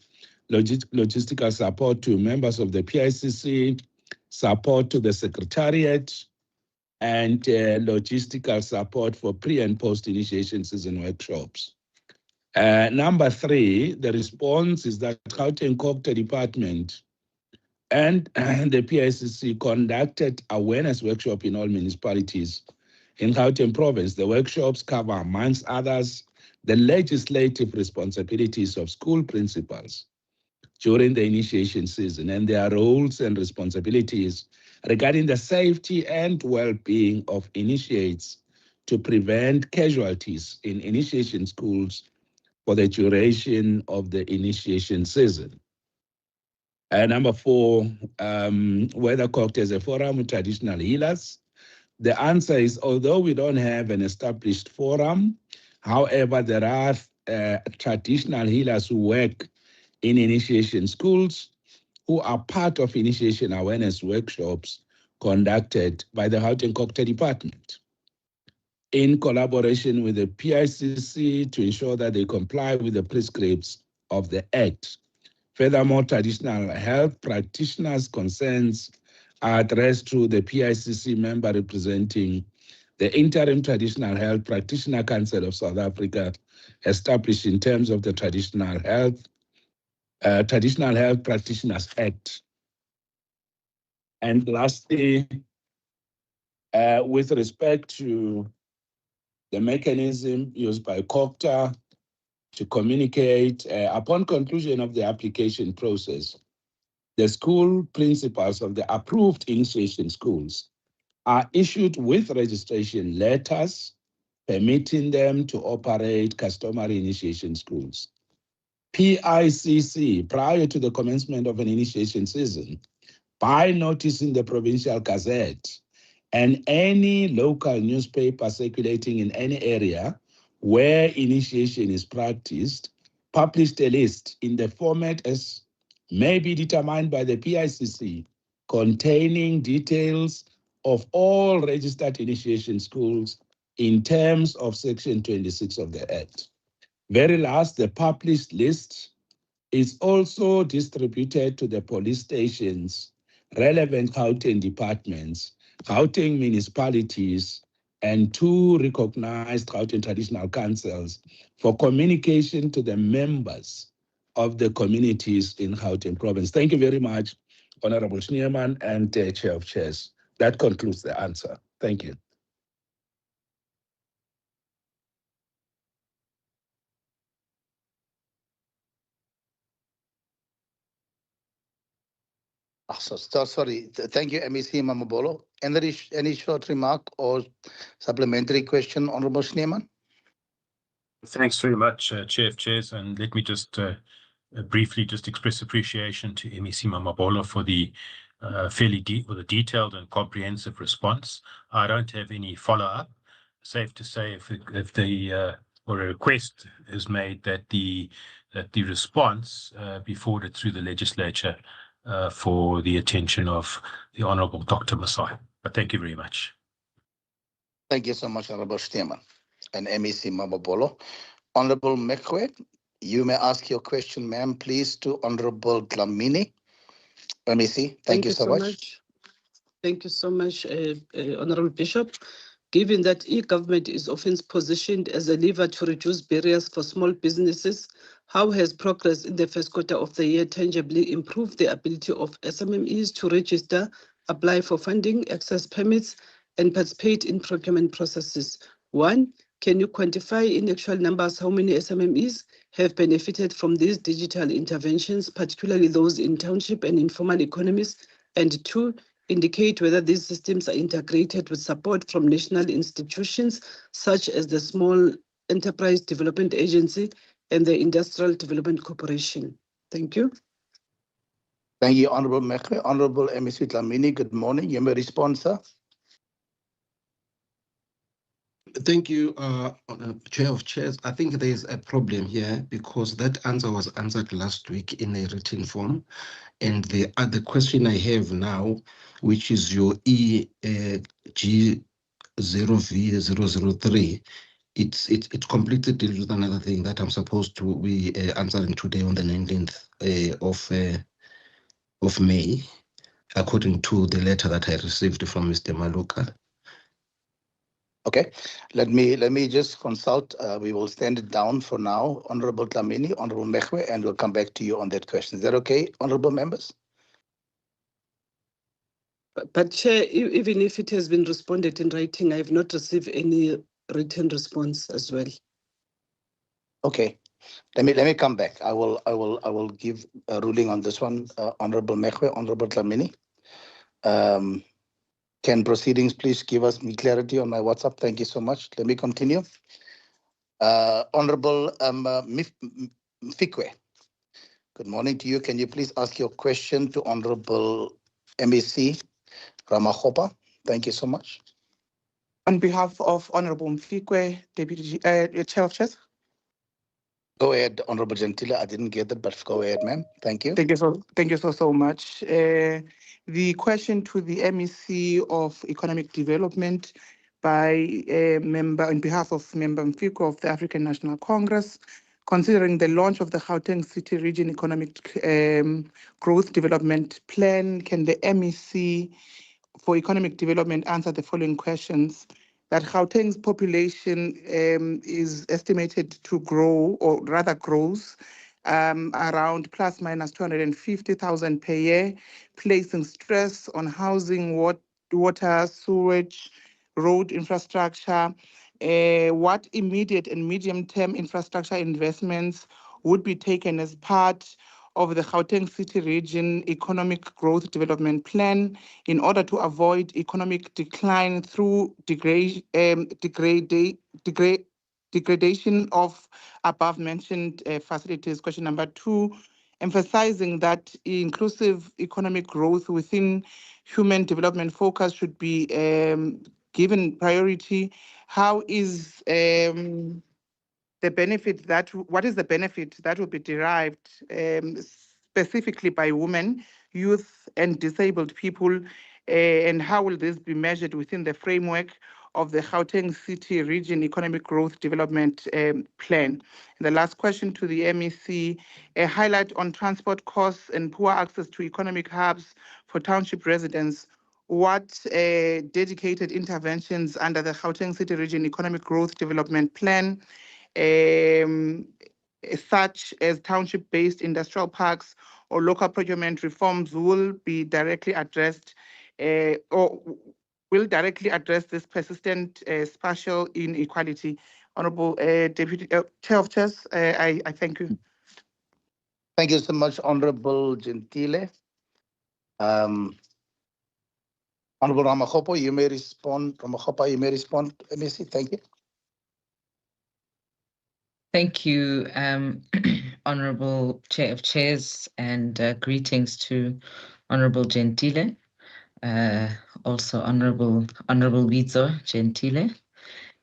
Speaker 16: logistical support to members of the PICC, support to the Secretariat, and logistical support for pre- and post-initiation season workshops. Number 3, the response is that Gauteng COGTA Department and the PICC conducted awareness workshop in all municipalities in Gauteng province. The workshops cover, amongst others, the legislative responsibilities of school principals during the initiation season and their roles and responsibilities regarding the safety and well-being of initiates to prevent casualties in initiation schools for the duration of the initiation season. Number 4, whether COGTA is a forum with traditional healers. The answer is, although we don't have an established forum, however, there are traditional healers who work in initiation schools who are part of initiation awareness workshops conducted by the Gauteng Cogta Department in collaboration with the PICC to ensure that they comply with the prescripts of the Act. Furthermore, traditional health practitioners' concerns are addressed through the PICC member representing the Interim Traditional Health Practitioner Council of South Africa, established in terms of the Traditional Health Practitioners Act. And lastly, with respect to the mechanism used by Cogta to communicate, upon conclusion of the application process, the school principals of the approved initiation schools are issued with registration letters permitting them to operate customary initiation schools. PICC, prior to the commencement of an initiation season, by notice in the Provincial Gazette and any local newspaper circulating in any area where initiation is practiced, published a list in the format as may be determined by the PICC containing details of all registered initiation schools in terms of Section 26 of the Act. Very last, the published list is also distributed to the police stations, relevant Gauteng departments, Gauteng municipalities, and 2 recognized Gauteng traditional councils for communication to the members of the communities in Gauteng province. Thank you very much, Honorable Schneemann and Chair of Chairs. That concludes the answer. Thank you.
Speaker 1: Sorry. Thank you, MEC Mamabolo. Any short remark or supplementary question, Honorable Schneemann?
Speaker 6: Thanks very much, Chair of Chairs, and let me just briefly just express appreciation to MEC Mamabolo for the fairly detailed and comprehensive response. I don't have any follow-up. Safe to say, if the or a request is made that the response be forwarded through the legislature for the attention of the Honourable Dr. Masai. But thank you very much.
Speaker 1: Thank you so much, Honorable Schneemann and MEC Mamabolo. Honorable Mekwe, you may ask your question, ma'am, please, to Honorable Dlamini. MEC, thank you so much.
Speaker 17: Thank you so much, Honorable Bishop. Given that e-government is often positioned as a lever to reduce barriers for small businesses, how has progress in the first quarter of the year tangibly improved the ability of SMMEs to register, apply for funding, access permits, and participate in procurement processes? 1, can you quantify in actual numbers how many SMMEs have benefited from these digital interventions, particularly those in township and informal economies? And 2, indicate whether these systems are integrated with support from national institutions such as the Small Enterprise Development Agency and the Industrial Development Corporation. Thank you.
Speaker 1: Thank you, Honorable Mekwe. Honorable MEC Dlamini, good morning. You may respond, sir.
Speaker 10: Thank you, Chair of Chairs. I think there is a problem here because that answer was answered last week in a written form. And the question I have now, which is your EG0V003, it completely deals with another thing that I'm supposed to be answering today on the 19th of May, according to the letter that I received from Mr. Maluka.
Speaker 1: Okay, let me just consult. We will stand it down for now. Honorable Dlamini, Honorable Mekwe, and we'll come back to you on that question. Is that okay, honorable members?
Speaker 17: But Chair, even if it has been responded in writing, I have not received any written response as well.
Speaker 1: Okay, let me come back. I will give a ruling on this one, Honorable Mekwe, Honorable Dlamini. Can proceedings please give us clarity on my WhatsApp? Thank you so much. Let me continue. Honorable Mfikwe, good morning to you. Can you please ask your question to Honorable MEC Ramakgopa? Thank you so much.
Speaker 15: On behalf of Honorable Mfikwe, Deputy Chair of Chairs.
Speaker 1: Go ahead, Honorable Gentile. I didn't get that, but go ahead, ma'am. Thank you.
Speaker 15: Thank you so much. The question to the MEC of Economic Development by a member on behalf of Member Mfikwe of the African National Congress, considering the launch of the Gauteng City Region Economic Growth Development Plan, can the MEC for Economic Development answer the following questions? That Gauteng's population is estimated to grow, or rather grows, around plus minus 250,000 per year, placing stress on housing, water, sewage, road infrastructure. What immediate and medium-term infrastructure investments would be taken as part of the Gauteng City Region Economic Growth Development Plan in order to avoid economic decline through degradation of above-mentioned facilities? Question number 2, emphasizing that inclusive economic growth within human development focus should be given priority. How is the benefit what is the benefit that will be derived specifically by women, youth, and disabled people, and how will this be measured within the framework of the Gauteng City Region Economic Growth Development Plan? And the last question to the MEC, a highlight on transport costs and poor access to economic hubs for township residents. What dedicated interventions under the Gauteng City Region Economic Growth Development Plan, such as township-based industrial parks or local procurement reforms, will be directly addressed or will directly address this persistent spatial inequality? Honorable Deputy Chair of Chairs, I thank you.
Speaker 1: Thank you so much, Honorable Gentile. Honorable Ramagopa, you may respond. MEC, thank you.
Speaker 14: Thank you, Honorable Chair of Chairs, and greetings to Honorable Gentile, also Honorable Wizo Gentile.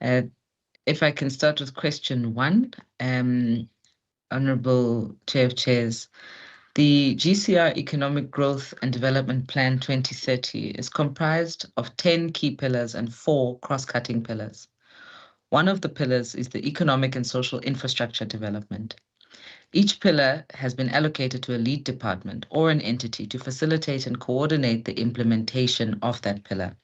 Speaker 14: If I can start with question 1, Honorable Chair of Chairs, the GCR Economic Growth and Development Plan 2030 is comprised of 10 key pillars and 4 cross-cutting pillars. One of the pillars is the economic and social infrastructure development. Each pillar has been allocated to a lead department or an entity to facilitate and coordinate the implementation of that pillar.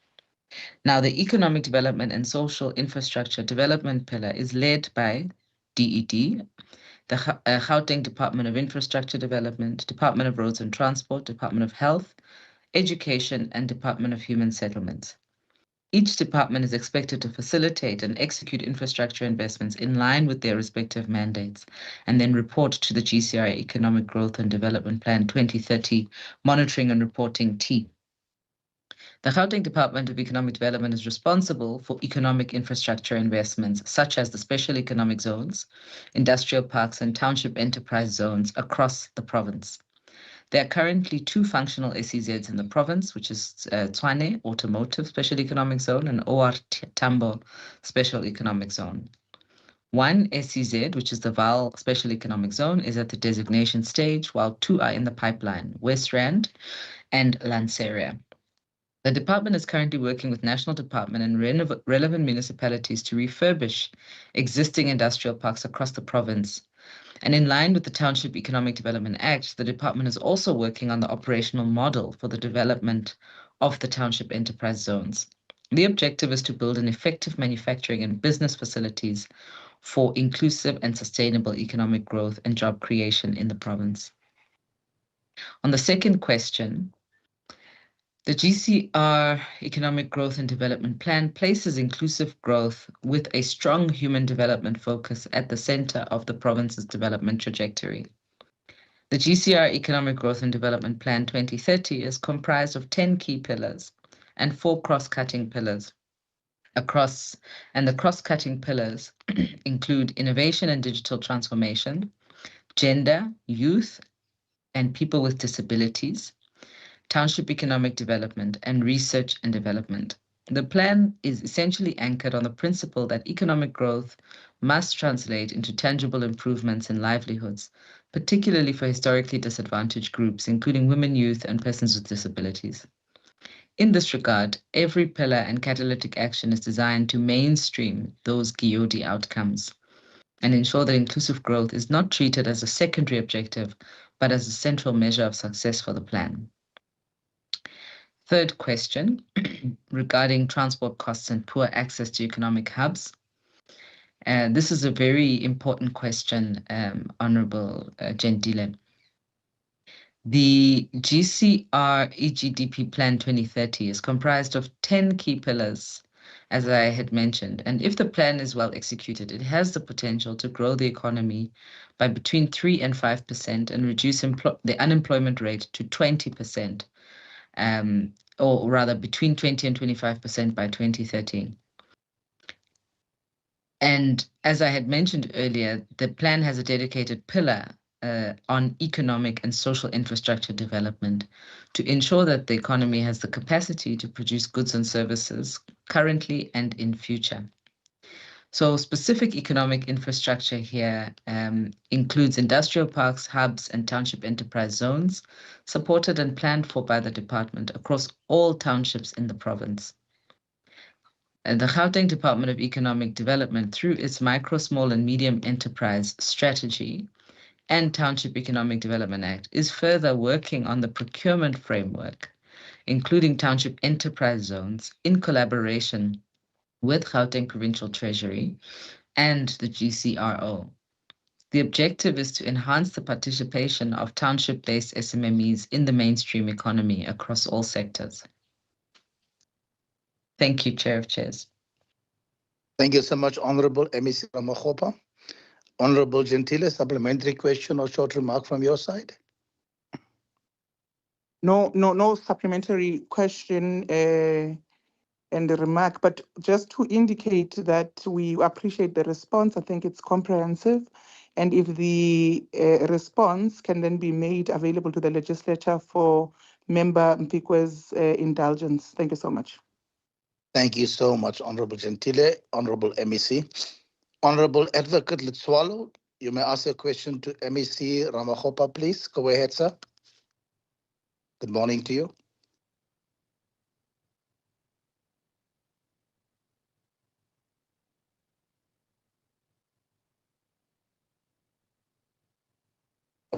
Speaker 14: Now, the economic development and social infrastructure development pillar is led by DED, the Gauteng Department of Infrastructure Development, Department of Roads and Transport, Department of Health, Education, and Department of Human Settlements. Each department is expected to facilitate and execute infrastructure investments in line with their respective mandates, and then report to the GCR Economic Growth and Development Plan 2030 Monitoring and Reporting Team. The Gauteng Department of Economic Development is responsible for economic infrastructure investments, such as the special economic zones, industrial parks, and township enterprise zones across the province. There are currently 2 functional SEZs in the province, which is Tshwane Automotive Special Economic Zone and OR Tambo Special Economic Zone. One SEZ, which is the Vaal Special Economic Zone, is at the designation stage, while 2 are in the pipeline, West Rand and Lanseria. The department is currently working with National Department and relevant municipalities to refurbish existing industrial parks across the province. And in line with the Township Economic Development Act, the department is also working on the operational model for the development of the township enterprise zones. The objective is to build an effective manufacturing and business facilities for inclusive and sustainable economic growth and job creation in the province. On the second question, the GCR Economic Growth and Development Plan places inclusive growth with a strong human development focus at the center of the province's development trajectory. The GCR Economic Growth and Development Plan 2030 is comprised of 10 key pillars and 4 cross-cutting pillars. The cross-cutting pillars include innovation and digital transformation, gender, youth, and people with disabilities, township economic development, and research and development. The plan is essentially anchored on the principle that economic growth must translate into tangible improvements in livelihoods, particularly for historically disadvantaged groups, including women, youth, and persons with disabilities. In this regard, every pillar and catalytic action is designed to mainstream those GOD outcomes and ensure that inclusive growth is not treated as a secondary objective, but as a central measure of success for the plan. Third question, regarding transport costs and poor access to economic hubs. This is a very important question, Honorable Gentile. The GCR EGDP Plan 2030 is comprised of 10 key pillars, as I had mentioned, and if the plan is well executed, it has the potential to grow the economy by between 3 and 5% and reduce the unemployment rate to 20%. Or rather between 20 and 25% by 2030. And as I had mentioned earlier, the plan has a dedicated pillar on economic and social infrastructure development to ensure that the economy has the capacity to produce goods and services currently and in future. So specific economic infrastructure here includes industrial parks, hubs, and township enterprise zones, supported and planned for by the department across all townships in the province. And the Gauteng Department of Economic Development, through its micro, small, and medium enterprise strategy and Township Economic Development Act, is further working on the procurement framework, including township enterprise zones in collaboration with Gauteng Provincial Treasury and the GCRO. The objective is to enhance the participation of township-based SMMEs in the mainstream economy across all sectors. Thank you, Chair of Chairs.
Speaker 1: Thank you so much, Honorable MEC Ramakgopa. Honorable Gentile, supplementary question or short remark from your side?
Speaker 15: No supplementary question and a remark, but just to indicate that we appreciate the response. I think it's comprehensive. And if the response can then be made available to the legislature for Member Mpikwe's indulgence. Thank you so much.
Speaker 1: Thank you so much, Honorable Gentile, Honorable MEC. Honorable Advocate Letsoalo, you may ask a question to MEC Ramakgopa, please. Go ahead, sir. Good morning to you.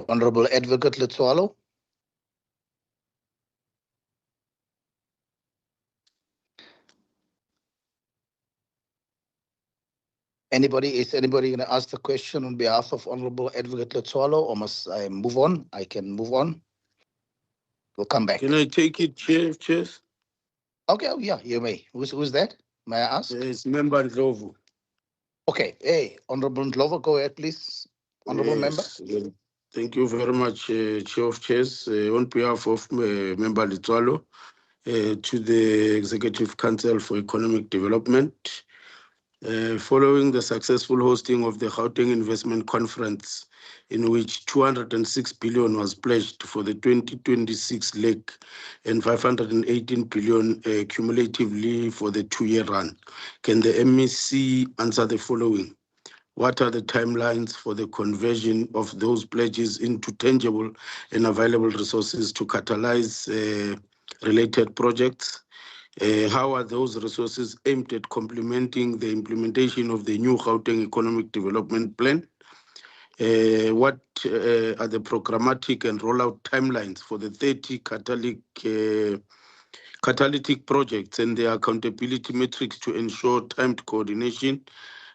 Speaker 1: Honorable Advocate Letsoalo. Is anybody going to ask the question on behalf of Honorable Advocate Letsoalo, or must I move on? I can move on. We'll come back.
Speaker 10: Can I take it, Chair of Chairs?
Speaker 1: Okay, oh, yeah, you may. Who's that? May I ask?
Speaker 10: It's Member Ndlovu.
Speaker 1: Okay, hey, Honorable Ndlovu, go ahead, please. Honorable Member.
Speaker 10: Thank you very much, Chair of Chairs. On behalf of Member Letsoalo, to the Executive Council for Economic Development, following the successful hosting of the Gauteng Investment Conference, in which 206 billion was pledged for the 2026 leg and 518 billion cumulatively for the 2-year run. Can the MEC answer the following? What are the timelines for the conversion of those pledges into tangible and available resources to catalyze related projects? How are those resources aimed at complementing the implementation of the new Gauteng Economic Development Plan? What are the programmatic and rollout timelines for the 30 catalytic projects and their accountability metrics to ensure timed coordination?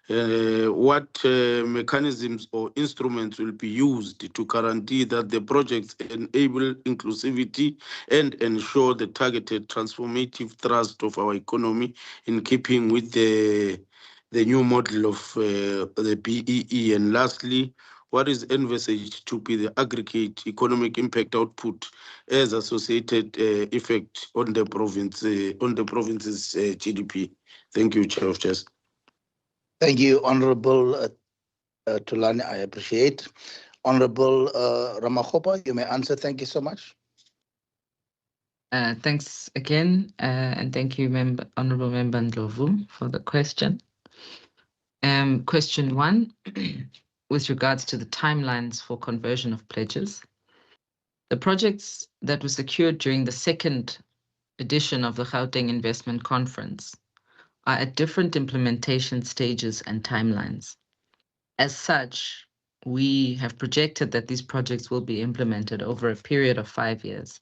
Speaker 10: What mechanisms or instruments will be used to guarantee that the projects enable inclusivity and ensure the targeted transformative thrust of our economy in keeping with the new model of the BEE? And lastly, what is envisaged to be the aggregate economic impact output as associated effect on the province's GDP? Thank you, Chair of Chairs.
Speaker 1: Thank you, Honorable Tulani. I appreciate. Honorable Ramakgopa, you may answer. Thank you so much.
Speaker 14: Thanks again, and thank you, Honourable Member Ndlovu, for the question. Question 1, with regards to the timelines for conversion of pledges. The projects that were secured during the second edition of the Gauteng Investment Conference are at different implementation stages and timelines. As such, we have projected that these projects will be implemented over a period of 5 years.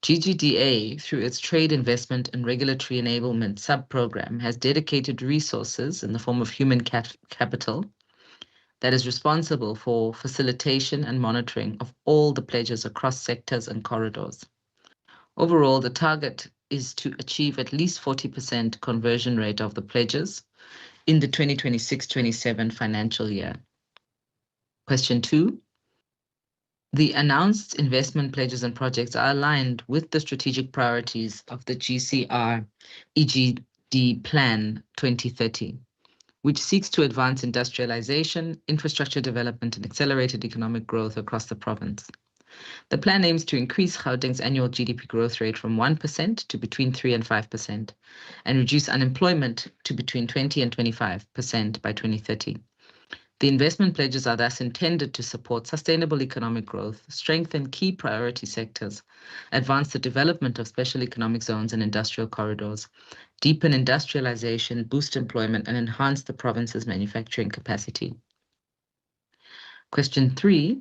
Speaker 14: GGDA, through its Trade Investment and Regulatory Enablement sub-program, has dedicated resources in the form of human capital that is responsible for facilitation and monitoring of all the pledges across sectors and corridors. Overall, the target is to achieve at least 40% conversion rate of the pledges in the 2026-27 financial year. Question 2. The announced investment pledges and projects are aligned with the strategic priorities of the GCR EGD Plan 2030, which seeks to advance industrialization, infrastructure development, and accelerated economic growth across the province. The plan aims to increase Gauteng's annual GDP growth rate from 1% to between 3 and 5%, and reduce unemployment to between 20 and 25% by 2030. The investment pledges are thus intended to support sustainable economic growth, strengthen key priority sectors, advance the development of special economic zones and industrial corridors, deepen industrialization, boost employment, and enhance the province's manufacturing capacity. Question 3.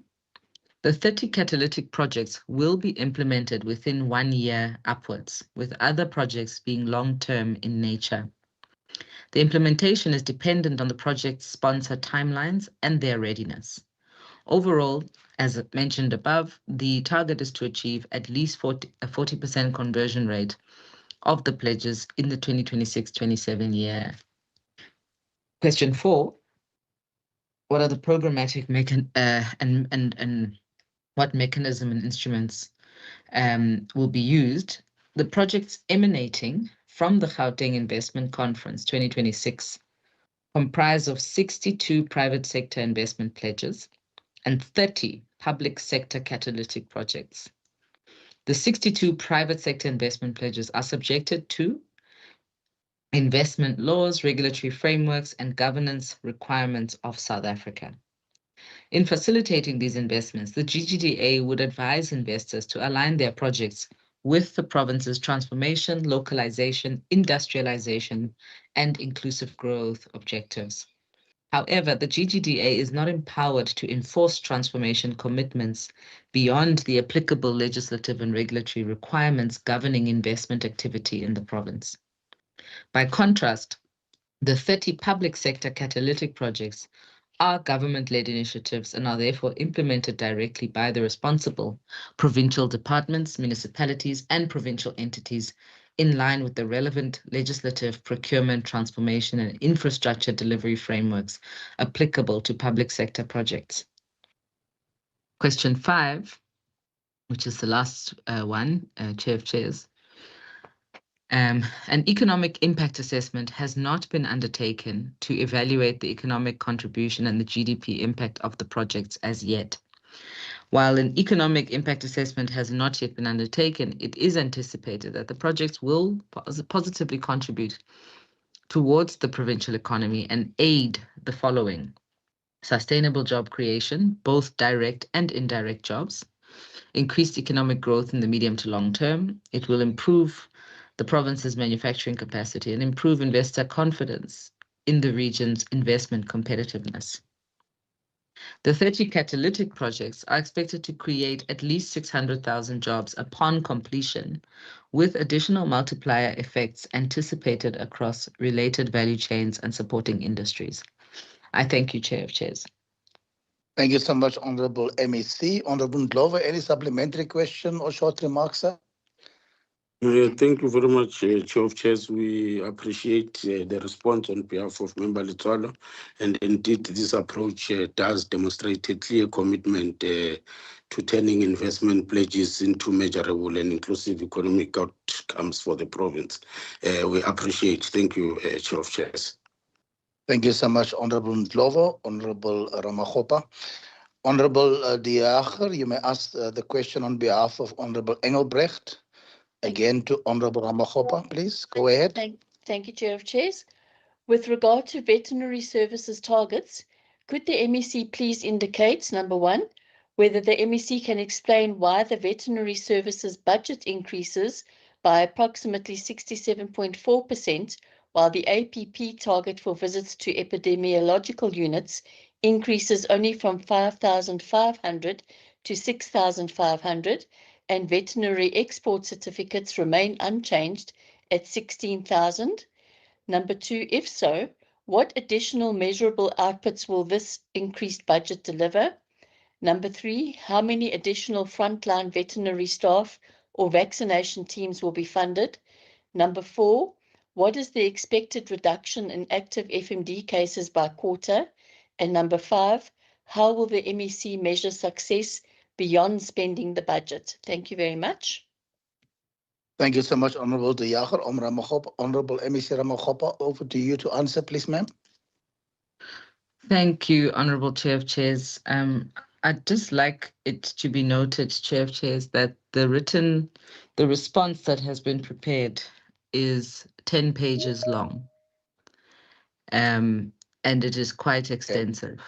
Speaker 14: The 30 catalytic projects will be implemented within 1 year upwards, with other projects being long-term in nature. The implementation is dependent on the project's sponsor timelines and their readiness. Overall, as mentioned above, the target is to achieve at least a 40% conversion rate of the pledges in the 2026-27 year. Question 4. What are the programmatic and what mechanism and instruments will be used? The projects emanating from the Gauteng Investment Conference 2026 comprise of 62 private sector investment pledges and 30 public sector catalytic projects. The 62 private sector investment pledges are subjected to investment laws, regulatory frameworks, and governance requirements of South Africa. In facilitating these investments, the GGDA would advise investors to align their projects with the province's transformation, localization, industrialization, and inclusive growth objectives. However, the GGDA is not empowered to enforce transformation commitments beyond the applicable legislative and regulatory requirements governing investment activity in the province. By contrast, the 30 public sector catalytic projects are government-led initiatives and are therefore implemented directly by the responsible provincial departments, municipalities, and provincial entities in line with the relevant legislative, procurement, transformation, and infrastructure delivery frameworks applicable to public sector projects. Question 5, which is the last one, Chair of Chairs. An economic impact assessment has not been undertaken to evaluate the economic contribution and the GDP impact of the projects as yet. While an economic impact assessment has not yet been undertaken, it is anticipated that the projects will positively contribute towards the provincial economy and aid the following: sustainable job creation, both direct and indirect jobs, increased economic growth in the medium to long term. It will improve the province's manufacturing capacity and improve investor confidence in the region's investment competitiveness. The 30 catalytic projects are expected to create at least 600,000 jobs upon completion, with additional multiplier effects anticipated across related value chains and supporting industries. I thank you, Chair of Chairs.
Speaker 1: Thank you so much, Honorable MEC. Honorable Ndlovu, any supplementary question or short remarks, sir?
Speaker 10: Thank you very much, Chair of Chairs. We appreciate the response on behalf of Member Letsoalo, and indeed this approach does demonstrate a clear commitment to turning investment pledges into measurable and inclusive economic outcomes for the province. We appreciate. Thank you, Chair of Chairs.
Speaker 1: Thank you so much, Honorable Ndlovu. Honorable Ramakgopa. Honorable De Jager, you may ask the question on behalf of Honorable Engelbrecht. again to Honorable Ramagopa, please. Go ahead.
Speaker 13: Thank you, Chair of Chairs. With regard to veterinary services targets, could the MEC please indicate, number one, whether the MEC can explain why the veterinary services budget increases by approximately 67.4%, while the APP target for visits to epidemiological units increases only from 5,500 to 6,500, and veterinary export certificates remain unchanged at 16,000? Number two, if so, what additional measurable outputs will this increased budget deliver? Number three, how many additional frontline veterinary staff or vaccination teams will be funded? Number four, what is the expected reduction in active FMD cases by quarter? And number five, how will the MEC measure success beyond spending the budget? Thank you very much.
Speaker 1: Thank you so much, Honorable De Jager. Honorable MEC Ramagopa, over to you to answer, please, ma'am.
Speaker 14: Thank you, Honorable Chair of Chairs. I'd just like it to be noted, Chair of Chairs, that the response that has been prepared is 10 pages long. And it is quite extensive.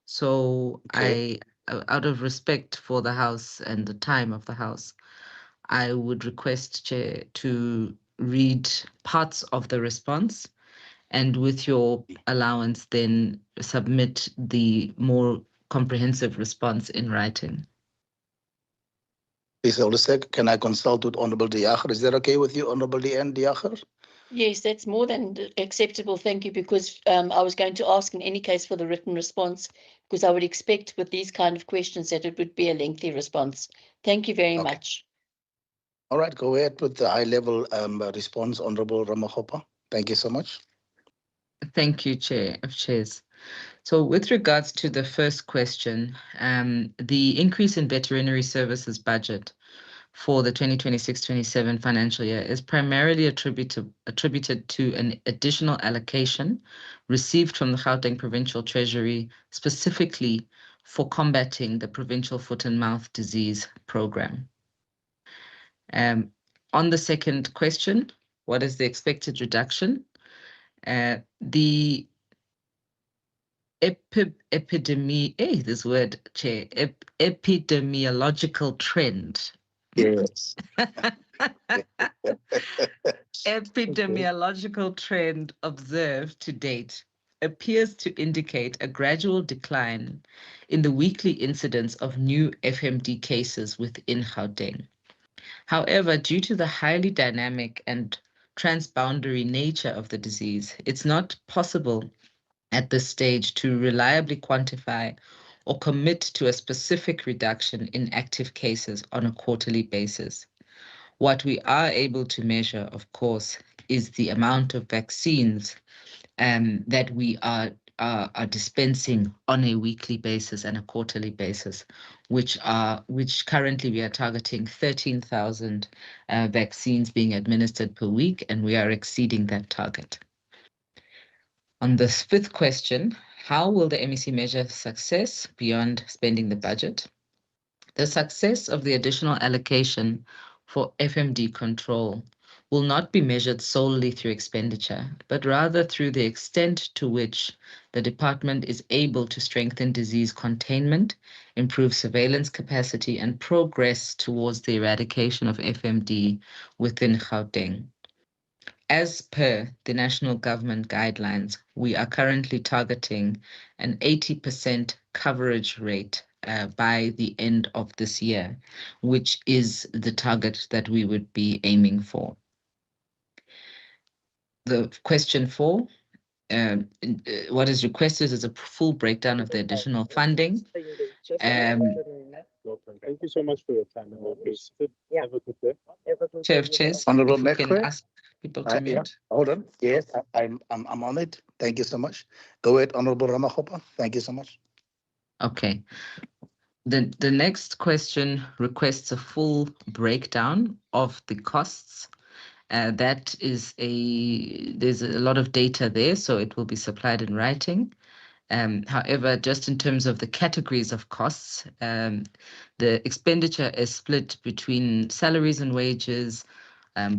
Speaker 14: So I, out of respect for the House and the time of the House, I would request, Chair, to read parts of the response and with your allowance, then submit the more comprehensive response in writing.
Speaker 1: Please hold a sec. Can I consult with Honorable De Jager? Is that okay with you, Honorable De Jager?
Speaker 13: Yes, that's more than acceptable. Thank you, because I was going to ask in any case for the written response, because I would expect with these kind of questions that it would be a lengthy response. Thank you very much.
Speaker 1: All right, go ahead with the high-level response, Honorable Ramagopa. Thank you so much.
Speaker 14: Thank you, Chair of Chairs. So with regards to the first question, the increase in veterinary services budget for the 2026-27 financial year is primarily attributed to an additional allocation received from the Gauteng Provincial Treasury specifically for combating the Provincial Foot and Mouth Disease Program. On the second question, what is the expected reduction? The epidemiological trend.
Speaker 1: Yes.
Speaker 14: Epidemiological trend observed to date appears to indicate a gradual decline in the weekly incidence of new FMD cases within Gauteng. However, due to the highly dynamic and transboundary nature of the disease, it's not possible at this stage to reliably quantify or commit to a specific reduction in active cases on a quarterly basis. What we are able to measure, of course, is the amount of vaccines that we are dispensing on a weekly basis and a quarterly basis, which currently we are targeting 13,000 vaccines being administered per week, and we are exceeding that target. On the fifth question, how will the MEC measure success beyond spending the budget? The success of the additional allocation for FMD control will not be measured solely through expenditure, but rather through the extent to which the department is able to strengthen disease containment, improve surveillance capacity, and progress towards the eradication of FMD within Gauteng. As per the national government guidelines, we are currently targeting an 80% coverage rate by the end of this year, which is the target that we would be aiming for. The question 4, what is requested is a full breakdown of the additional funding.
Speaker 20: Thank you so much for your time. Have a good day.
Speaker 14: Chair of Chairs,
Speaker 1: Honorable
Speaker 14: if we can ask people to mute.
Speaker 1: Yeah. Hold on. Yes, I'm on it. Thank you so much. Go ahead, Honorable Ramagopa. Thank you so much.
Speaker 14: Okay. The next question requests a full breakdown of the costs. There's a lot of data there, so it will be supplied in writing. However, just in terms of the categories of costs, the expenditure is split between salaries and wages,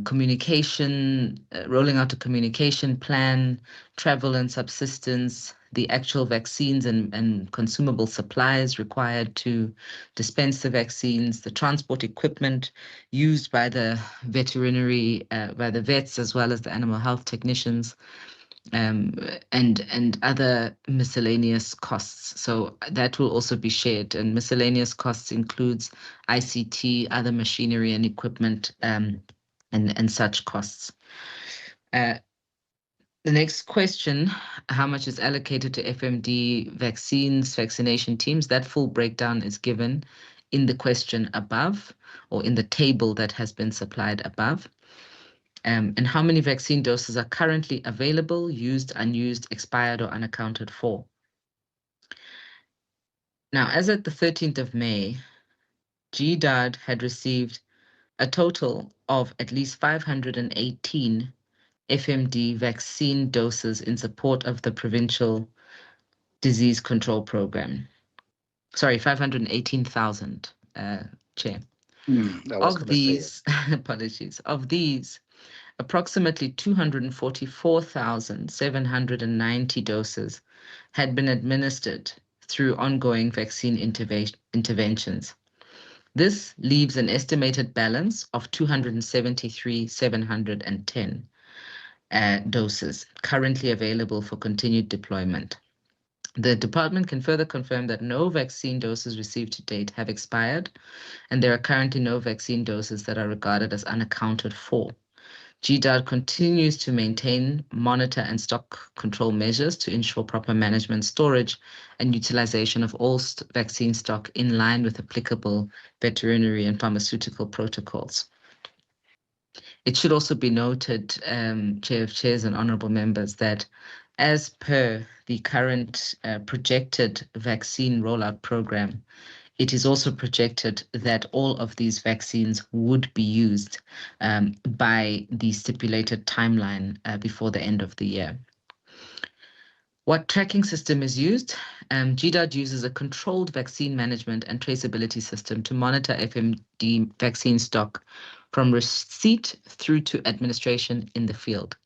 Speaker 14: communication, rolling out a communication plan, travel and subsistence, the actual vaccines and consumable supplies required to dispense the vaccines, the transport equipment used by the by the vets as well as the animal health technicians, and other miscellaneous costs. So that will also be shared. And miscellaneous costs includes ICT, other machinery and equipment, and such costs. The next question, how much is allocated to FMD vaccines, vaccination teams? That full breakdown is given in the question above, or in the table that has been supplied above. And how many vaccine doses are currently available, used, unused, expired, or unaccounted for? Now, as at the 13th of May, GDAD had received a total of at least 518 FMD vaccine doses in support of the Provincial Disease Control Program. Sorry, 518,000, Chair. Of these, apologies, of these, approximately 244,790 doses had been administered through ongoing vaccine interventions. This leaves an estimated balance of 273,710 doses currently available for continued deployment. The department can further confirm that no vaccine doses received to date have expired, and there are currently no vaccine doses that are regarded as unaccounted for. GDAD continues to maintain, monitor, and stock control measures to ensure proper management, storage, and utilization of all vaccine stock in line with applicable veterinary and pharmaceutical protocols. It should also be noted, Chair of Chairs and honorable members, that as per the current projected vaccine rollout program, it is also projected that all of these vaccines would be used by the stipulated timeline before the end of the year. What tracking system is used? GDAD uses a controlled vaccine management and traceability system to monitor FMD vaccine stock from receipt through to administration in the field.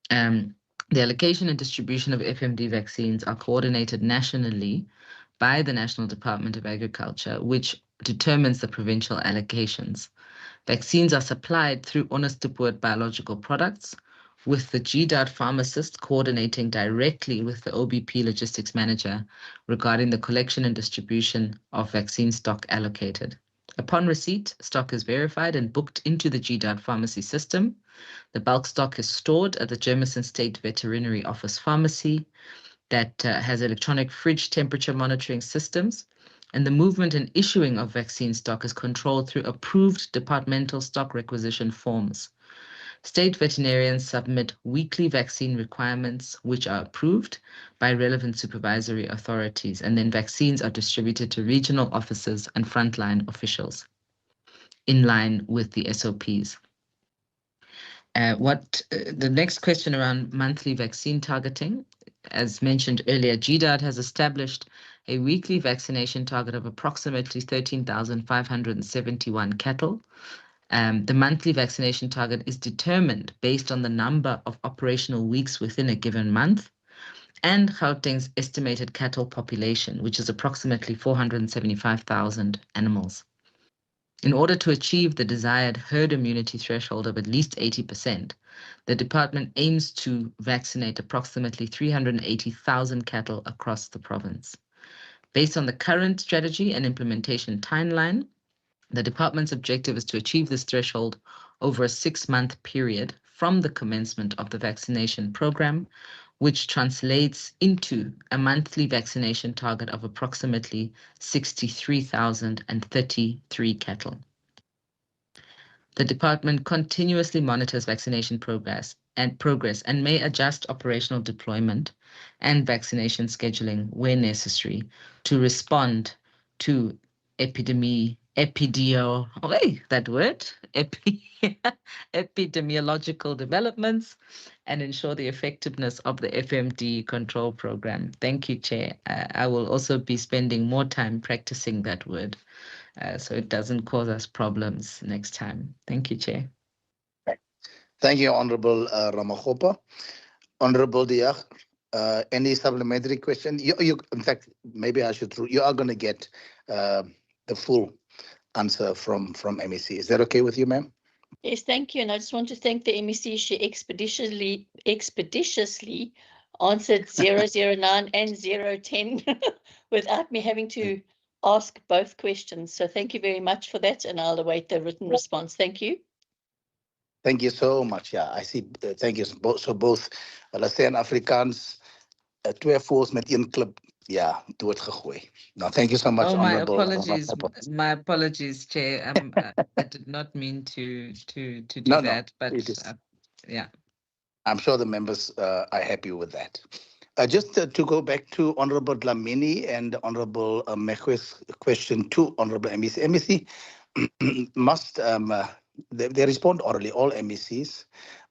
Speaker 14: The allocation and distribution of FMD vaccines are coordinated nationally by the National Department of Agriculture, which determines the provincial allocations. Vaccines are supplied through Onderstepoort Biological Products, with the GDAD pharmacist coordinating directly with the OBP logistics manager regarding the collection and distribution of vaccine stock allocated. Upon receipt, stock is verified and booked into the GDAD pharmacy system. The bulk stock is stored at the Germiston State Veterinary Office Pharmacy that has electronic fridge temperature monitoring systems, and the movement and issuing of vaccine stock is controlled through approved departmental stock requisition forms. State veterinarians submit weekly vaccine requirements, which are approved by relevant supervisory authorities, and then vaccines are distributed to regional officers and frontline officials in line with the SOPs. The next question around monthly vaccine targeting. As mentioned earlier, GDAD has established a weekly vaccination target of approximately 13,571 cattle. The monthly vaccination target is determined based on the number of operational weeks within a given month and Gauteng's estimated cattle population, which is approximately 475,000 animals. In order to achieve the desired herd immunity threshold of at least 80%, the department aims to vaccinate approximately 380,000 cattle across the province. Based on the current strategy and implementation timeline, the department's objective is to achieve this threshold over a 6-month period from the commencement of the vaccination program, which translates into a monthly vaccination target of approximately 63,033 cattle. The department continuously monitors vaccination progress and may adjust operational deployment and vaccination scheduling where necessary to respond to epidemiological developments and ensure the effectiveness of the FMD control program. Thank you, Chair. I will also be spending more time practicing that word so it doesn't cause us problems next time. Thank you, Chair.
Speaker 1: Thank you, Honorable Ramakgopa. Honorable Diak, any supplementary question? In fact, maybe I should. You are going to get the full answer from MEC. Is that okay with you, ma'am?
Speaker 13: Yes, thank you. And I just want to thank the MEC. She expeditiously answered 009 and 010 without me having to ask both questions. So thank you very much for that, and I'll await the written response. Thank you.
Speaker 1: Thank you so much. Yeah, I see. Thank you. So both, let's say, Afrikaans, twee voels met een klip, ja, doodgegooi. No, thank you so much,
Speaker 14: Oh, my
Speaker 1: Honorable.
Speaker 14: my apologies, Chair. I did not mean to do
Speaker 1: No,
Speaker 14: that, but
Speaker 1: it is.
Speaker 14: yeah.
Speaker 1: I'm sure the members are happy with that. Just to go back to Honorable Dlamini and Honorable Mekwe's question to Honorable MEC. MEC must they respond orally, all MECs,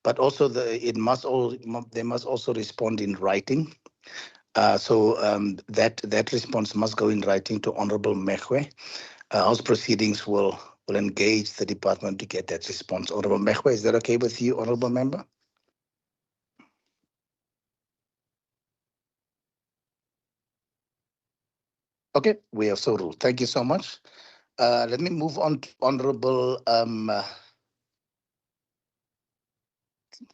Speaker 1: but also they must also respond in writing. So that response must go in writing to Honorable Mekwe. House proceedings will engage the department to get that response. Honorable Mekwe, is that okay with you, Honorable Member? Okay, we have so ruled. Thank you so much. Let me move on to Honorable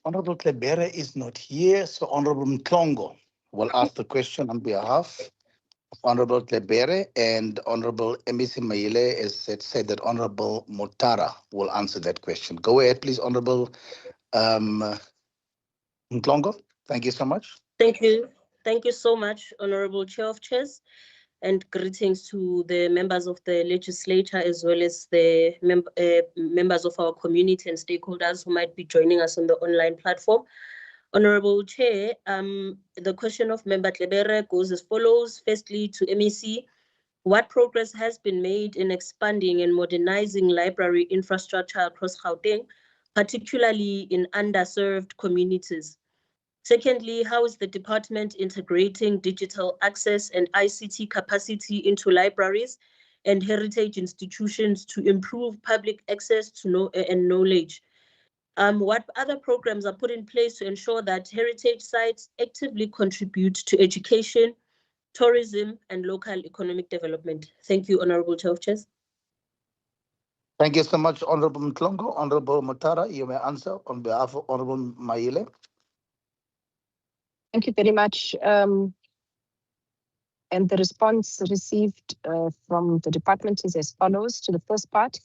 Speaker 1: Honorable Tlebere is not here, so Honorable Mtlongo will ask the question on behalf of Honorable Tlebere, and Honorable MEC Maile has said that Honorable Motara will answer that question. Go ahead, please, Honorable Mtlongo. Thank you so much.
Speaker 21: Thank you. Thank you so much, Honorable Chair of Chairs, and greetings to the members of the legislature as well as the members of our community and stakeholders who might be joining us on the online platform. Honorable Chair, the question of Member Tlebere goes as follows. Firstly, to MEC, what progress has been made in expanding and modernizing library infrastructure across Gauteng, particularly in underserved communities? Secondly, how is the department integrating digital access and ICT capacity into libraries and heritage institutions to improve public access to knowledge? What other programs are put in place to ensure that heritage sites actively contribute to education, tourism, and local economic development? Thank you, Honorable Chair of Chairs.
Speaker 1: Thank you so much, Honorable Mtlongo. Honorable Motara, you may answer on behalf of Honorable Maile.
Speaker 18: Thank you very much. And the response received from the department is as follows. To the first part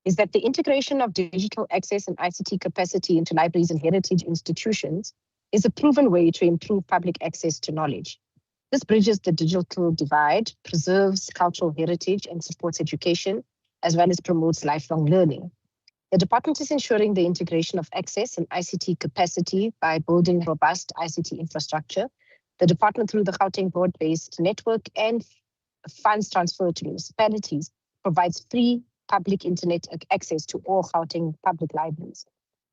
Speaker 18: is that the integration of digital access and ICT capacity into libraries and heritage institutions is a proven way to improve public access to knowledge. This bridges the digital divide, preserves cultural heritage, and supports education, as well as promotes lifelong learning. The department is ensuring the integration of access and ICT capacity by building robust ICT infrastructure. The department, through the Gauteng broad-based network and funds transferred to municipalities, provides free public internet access to all Gauteng public libraries.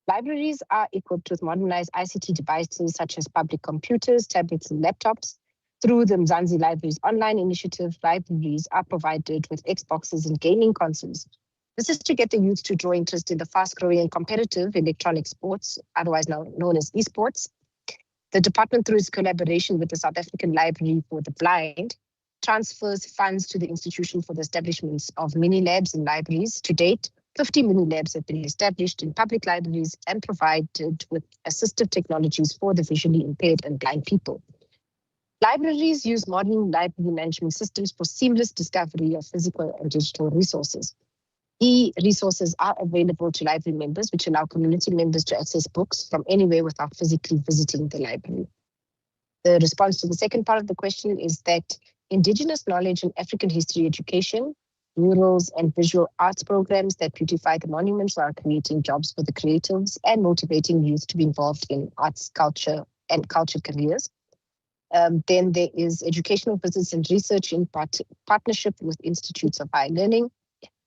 Speaker 18: Libraries are equipped with modernized ICT devices such as public computers, tablets, and laptops. Through the Mzansi Libraries Online Initiative, libraries are provided with Xboxes and gaming consoles. This is to get the youth to draw interest in the fast-growing and competitive electronic sports, otherwise known as esports. The department, through its collaboration with the South African Library for the Blind, transfers funds to the institution for the establishment of mini labs in libraries. To date, 50 mini labs have been established in public libraries and provided with assistive technologies for the visually impaired and blind people. Libraries use modern library management systems for seamless discovery of physical and digital resources. E-resources are available to library members, which allow community members to access books from anywhere without physically visiting the library. The response to the second part of the question is that Indigenous knowledge and African history education, murals and visual arts programs that beautify the monuments are creating jobs for the creatives and motivating youth to be involved in arts, culture, and culture careers. Then there is educational visits and research in partnership with institutes of higher learning.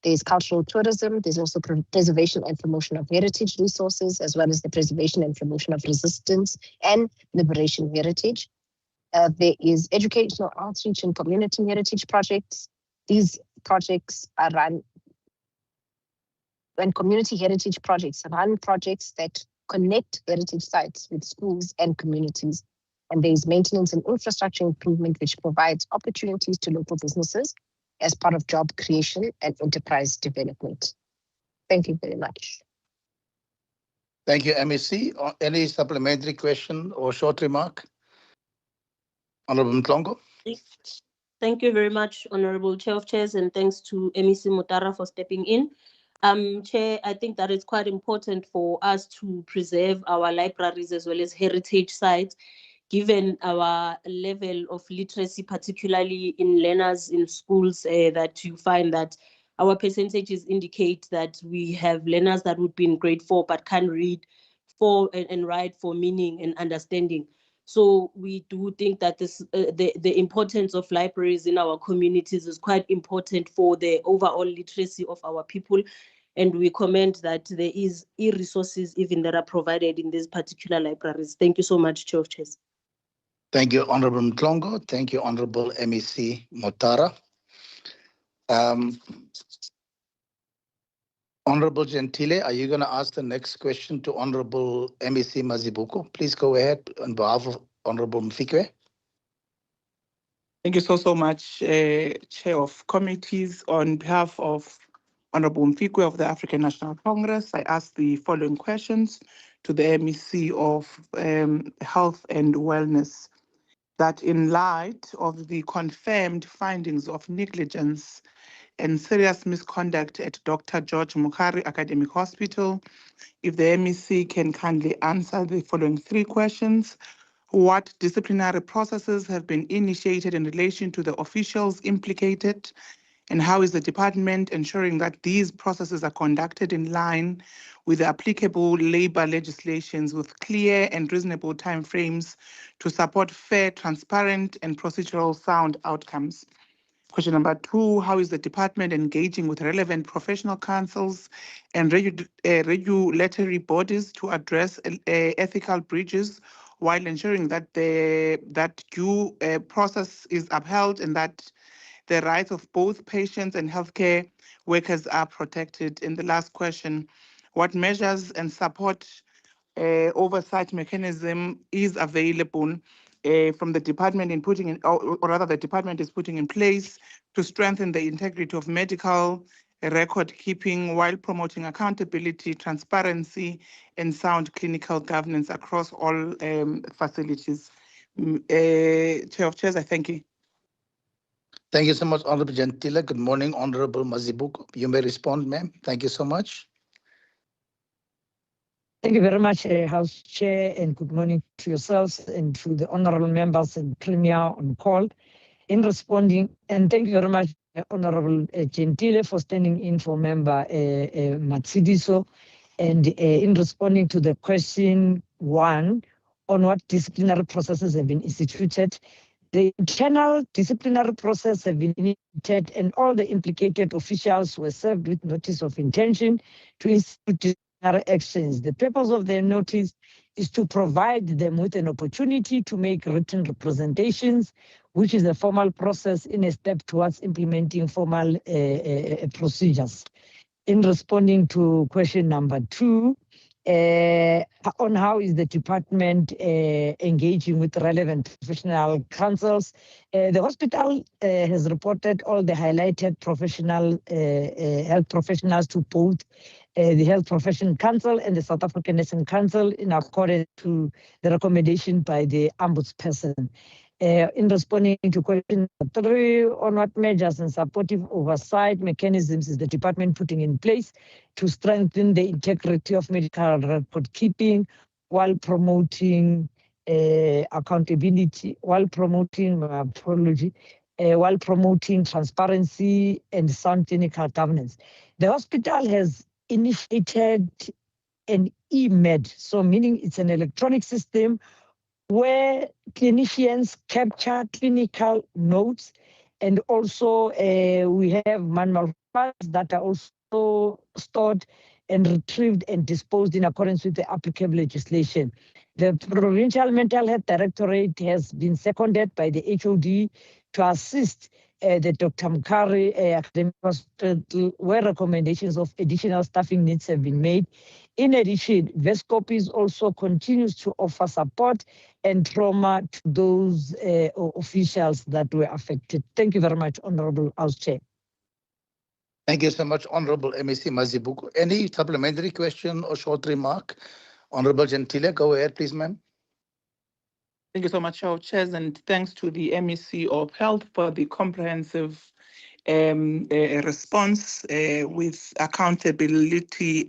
Speaker 18: There's cultural tourism. There's also preservation and promotion of heritage resources, as well as the preservation and promotion of resistance and liberation heritage. There is educational outreach and community heritage projects. These projects are run, and community heritage projects run projects that connect heritage sites with schools and communities. And there is maintenance and infrastructure improvement, which provides opportunities to local businesses as part of job creation and enterprise development. Thank you very much.
Speaker 1: Thank you, MEC. Any supplementary question or short remark? Honorable Mtlongo.
Speaker 21: Thank you very much, Honorable Chair of Chairs, and thanks to MEC Motara for stepping in. Chair, I think that it's quite important for us to preserve our libraries as well as heritage sites, given our level of literacy, particularly in learners in schools, that you find that our percentages indicate that we have learners that would be in grade 4 but can't read and write for meaning and understanding. So we do think that this the importance of libraries in our communities is quite important for the overall literacy of our people. And we commend that there is e-resources even that are provided in these particular libraries. Thank you so much, Chair of Chairs.
Speaker 1: Thank you, Honorable Mtlongo. Thank you, Honorable MEC Motara. Honorable Gentile, are you going to ask the next question to Honorable MEC Mazibuko? Please go ahead on behalf of Honorable Mfikwe.
Speaker 15: Thank you so much, Chair of Committees. On behalf of Honorable Mfikwe of the African National Congress, I ask the following questions to the MEC of Health and Wellness. That in light of the confirmed findings of negligence and serious misconduct at Dr. George Mukhari Academic Hospital, if the MEC can kindly answer the following 3 questions. What disciplinary processes have been initiated in relation to the officials implicated? And how is the department ensuring that these processes are conducted in line with the applicable labor legislations with clear and reasonable timeframes to support fair, transparent, and procedural sound outcomes? Question number 2, how is the department engaging with relevant professional councils and regulatory bodies to address ethical breaches while ensuring that that due process is upheld and that the rights of both patients and healthcare workers are protected? In the last question, what measures and support oversight mechanism is available from the department in putting in, or rather the department is putting in place to strengthen the integrity of medical record keeping while promoting accountability, transparency, and sound clinical governance across all facilities? Chair of Chairs, I thank you.
Speaker 1: Thank you so much, Honorable Gentile. Good morning, Honorable Mazibuko. You may respond, ma'am. Thank you so much.
Speaker 5: Thank you very much, House Chair, and good morning to yourselves and to the honorable members and Premier on call. In responding, and thank you very much, Honorable Gentile, for standing in for Member Matsidiso, and in responding to the question 1 on what disciplinary processes have been instituted. The internal disciplinary process have been initiated and all the implicated officials were served with notice of intention to institute disciplinary actions. The purpose of their notice is to provide them with an opportunity to make written representations, which is a formal process in a step towards implementing formal procedures. In responding to question number 2, on how is the department engaging with relevant professional councils. The hospital has reported all the highlighted professional health professionals to both the Health Profession Council and the South African Nursing Council in accordance to the recommendation by the ombudsperson. In responding to question 3, on what measures and supportive oversight mechanisms is the department putting in place to strengthen the integrity of medical record keeping while promoting accountability, while promoting transparency and sound clinical governance. The hospital has initiated an eMed, so meaning it's an electronic system where clinicians capture clinical notes, and also we have manual files that are also stored and retrieved and disposed in accordance with the applicable legislation. The Provincial Mental Health Directorate has been seconded by the HOD to assist the Dr. Mkari Academic Hospital, where recommendations of additional staffing needs have been made. In addition, Vescopies also continues to offer support and trauma to those officials that were affected. Thank you very much, Honorable House Chair.
Speaker 1: Thank you so much, Honorable MEC Mazibuko. Any supplementary question or short remark? Honorable Gentile, go ahead, please, ma'am.
Speaker 15: Thank you so much, Chairs, and thanks to the MEC of Health for the comprehensive response with accountability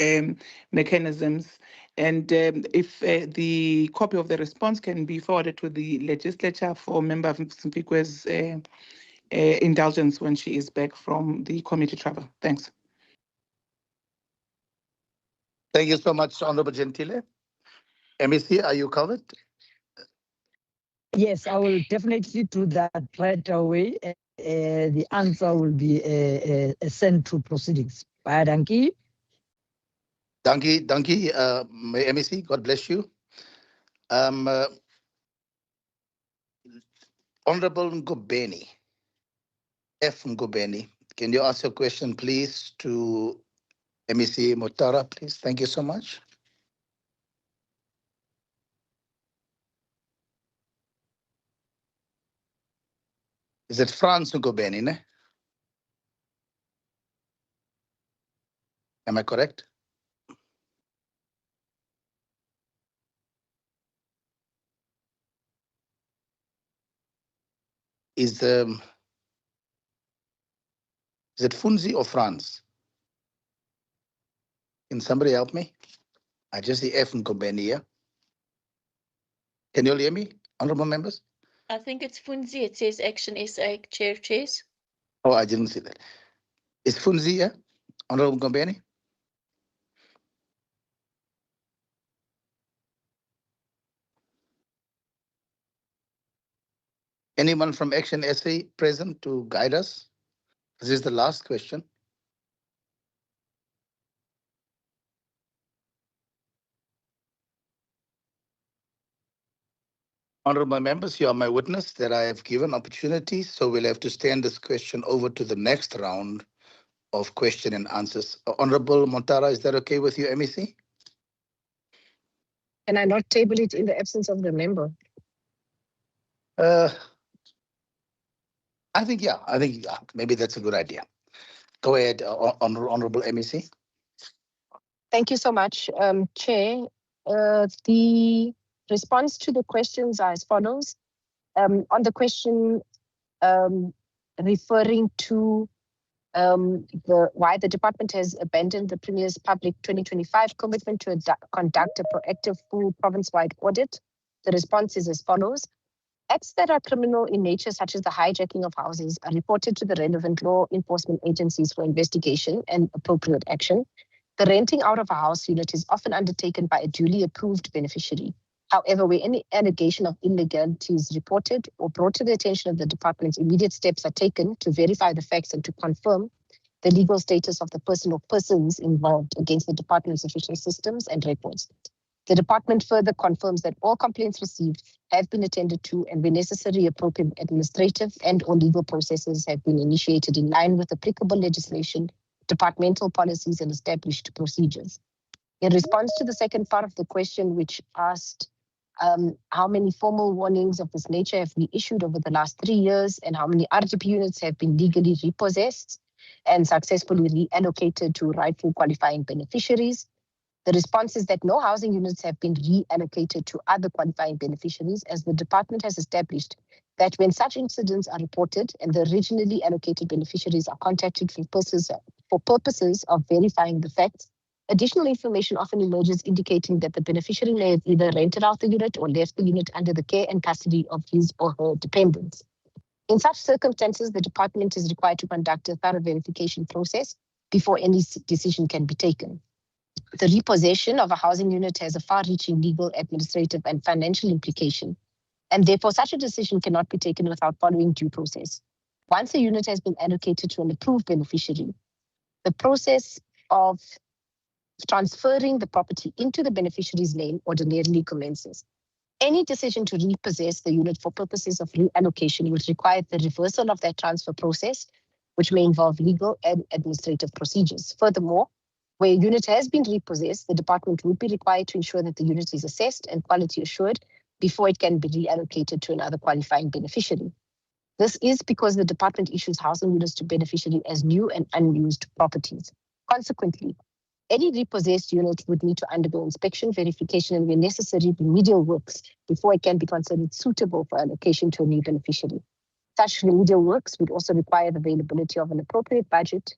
Speaker 15: mechanisms. And if the copy of the response can be forwarded to the legislature for Member Mfikwe's indulgence when she is back from the committee travel. Thanks.
Speaker 1: Thank you so much, Honorable Gentile. MEC, are you covered?
Speaker 5: Yes, I will definitely do that right away. The answer will be sent to proceedings. Dankie.
Speaker 1: Dankie, MEC, God bless you. Honorable Ngobeni, F. Ngobeni, can you ask your question, please, to MEC Motara, please? Thank you so much. Is it Franz Ngobeni, ne? Am I correct? Is it Funzi or Franz? Can somebody help me? I just see F Ngobeni here. Can you all hear me, honorable members?
Speaker 13: I think it's Funzi. It says Action SA, Chair of Chairs.
Speaker 1: Oh, I didn't see that. Is Funzi here, Honorable Ngobeni? Anyone from Action SA present to guide us? This is the last question. Honorable members, you are my witness that I have given opportunities, so we'll have to stand this question over to the next round of question and answers. Honorable Montara, is that okay with you, MEC?
Speaker 18: Can I not table it in the absence of the member?
Speaker 1: I think maybe that's a good idea. Go ahead, Honorable MEC.
Speaker 18: Thank you so much, Chair. The response to the questions are as follows. On the question referring to why the department has abandoned the Premier's public 2025 commitment to conduct a proactive full province-wide audit, the response is as follows. Acts that are criminal in nature, such as the hijacking of houses, are reported to the relevant law enforcement agencies for investigation and appropriate action. The renting out of a house unit is often undertaken by a duly approved beneficiary. However, where any allegation of illegality is reported or brought to the attention of the department, immediate steps are taken to verify the facts and to confirm the legal status of the person or persons involved against the department's official systems and records. The department further confirms that all complaints received have been attended to and where necessary, appropriate administrative and or legal processes have been initiated in line with applicable legislation, departmental policies and established procedures. In response to the second part of the question, which asked how many formal warnings of this nature have we issued over the last 3 years and how many RDP units have been legally repossessed and successfully reallocated to rightful qualifying beneficiaries, the response is that no housing units have been reallocated to other qualifying beneficiaries, as the department has established that when such incidents are reported and the originally allocated beneficiaries are contacted for purposes of verifying the facts, additional information often emerges indicating that the beneficiary may have either rented out the unit or left the unit under the care and custody of his or her dependents. In such circumstances, the department is required to conduct a thorough verification process before any decision can be taken. The repossession of a housing unit has a far-reaching legal, administrative, and financial implication, and therefore such a decision cannot be taken without following due process. Once a unit has been allocated to an approved beneficiary, the process of transferring the property into the beneficiary's name ordinarily commences. Any decision to repossess the unit for purposes of reallocation would require the reversal of that transfer process, which may involve legal and administrative procedures. Furthermore, where a unit has been repossessed, the department would be required to ensure that the unit is assessed and quality assured before it can be reallocated to another qualifying beneficiary. This is because the department issues housing units to beneficiaries as new and unused properties. Consequently, any repossessed unit would need to undergo inspection, verification, and where necessary, remedial works before it can be considered suitable for allocation to a new beneficiary. Such remedial works would also require the availability of an appropriate budget.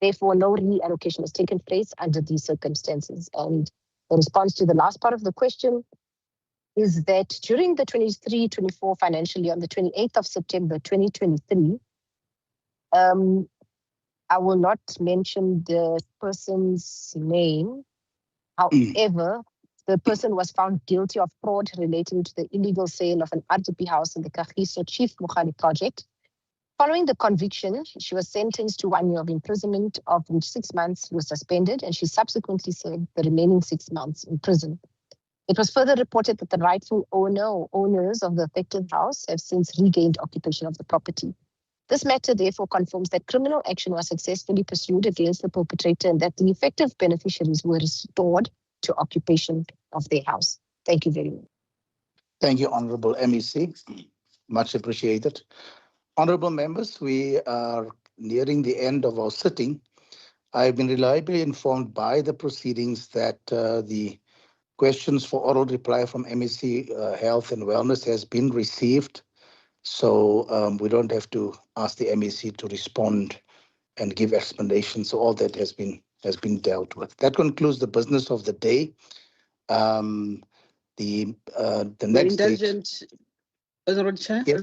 Speaker 18: Therefore, no reallocation has taken place under these circumstances. And the response to the last part of the question is that during the 23-24 financial year, on the 28th of September 2023, I will not mention the person's name. However, the person was found guilty of fraud relating to the illegal sale of an RDP house in the Kagiso Chief Mogale project. Following the conviction, she was sentenced to 1 year of imprisonment, of which 6 months was suspended, and she subsequently served the remaining 6 months in prison. It was further reported that the rightful owner or owners of the affected house have since regained occupation of the property. This matter therefore confirms that criminal action was successfully pursued against the perpetrator and that the effective beneficiaries were restored to occupation of their house. Thank you very much.
Speaker 1: Thank you, Honorable MEC. Much appreciated. Honorable members, we are nearing the end of our sitting. I've been reliably informed by the proceedings that the questions for oral reply from MEC Health and Wellness has been received. So we don't have to ask the MEC to respond and give explanations. So all that has been dealt with. That concludes the business of the day. The next date.
Speaker 17: Honorable Chair.
Speaker 1: Yes,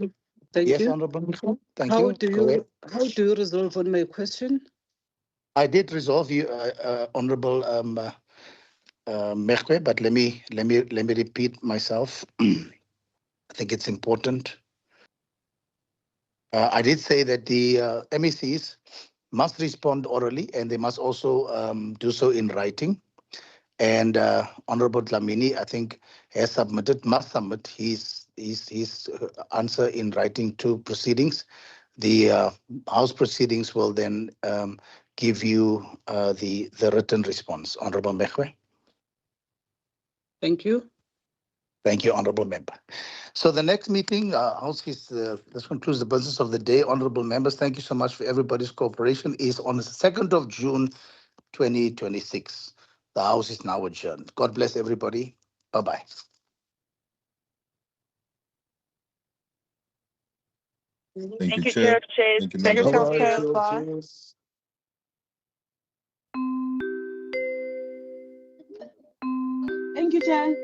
Speaker 17: Thank
Speaker 1: yes,
Speaker 17: you.
Speaker 1: Honorable. Thank
Speaker 17: How
Speaker 1: you.
Speaker 17: do
Speaker 1: Go ahead.
Speaker 17: you resolve on my question?
Speaker 1: I did resolve you, Honorable Mekwe, but let me repeat myself. I think it's important. I did say that the MECs must respond orally, and they must also do so in writing. And Honorable Dlamini, I think, must submit his answer in writing to proceedings. The House proceedings will then give you the written response. Honorable Mekwe.
Speaker 17: Thank you.
Speaker 1: Thank you, Honorable Member. So the next meeting, this concludes the business of the day. Honorable members, thank you so much for everybody's cooperation, is on the 2nd of June, 2026. The House is now adjourned. God bless everybody. Bye-bye.
Speaker 7: Thank you, Chair. Thank you, members.
Speaker 17: Thank you, Chair.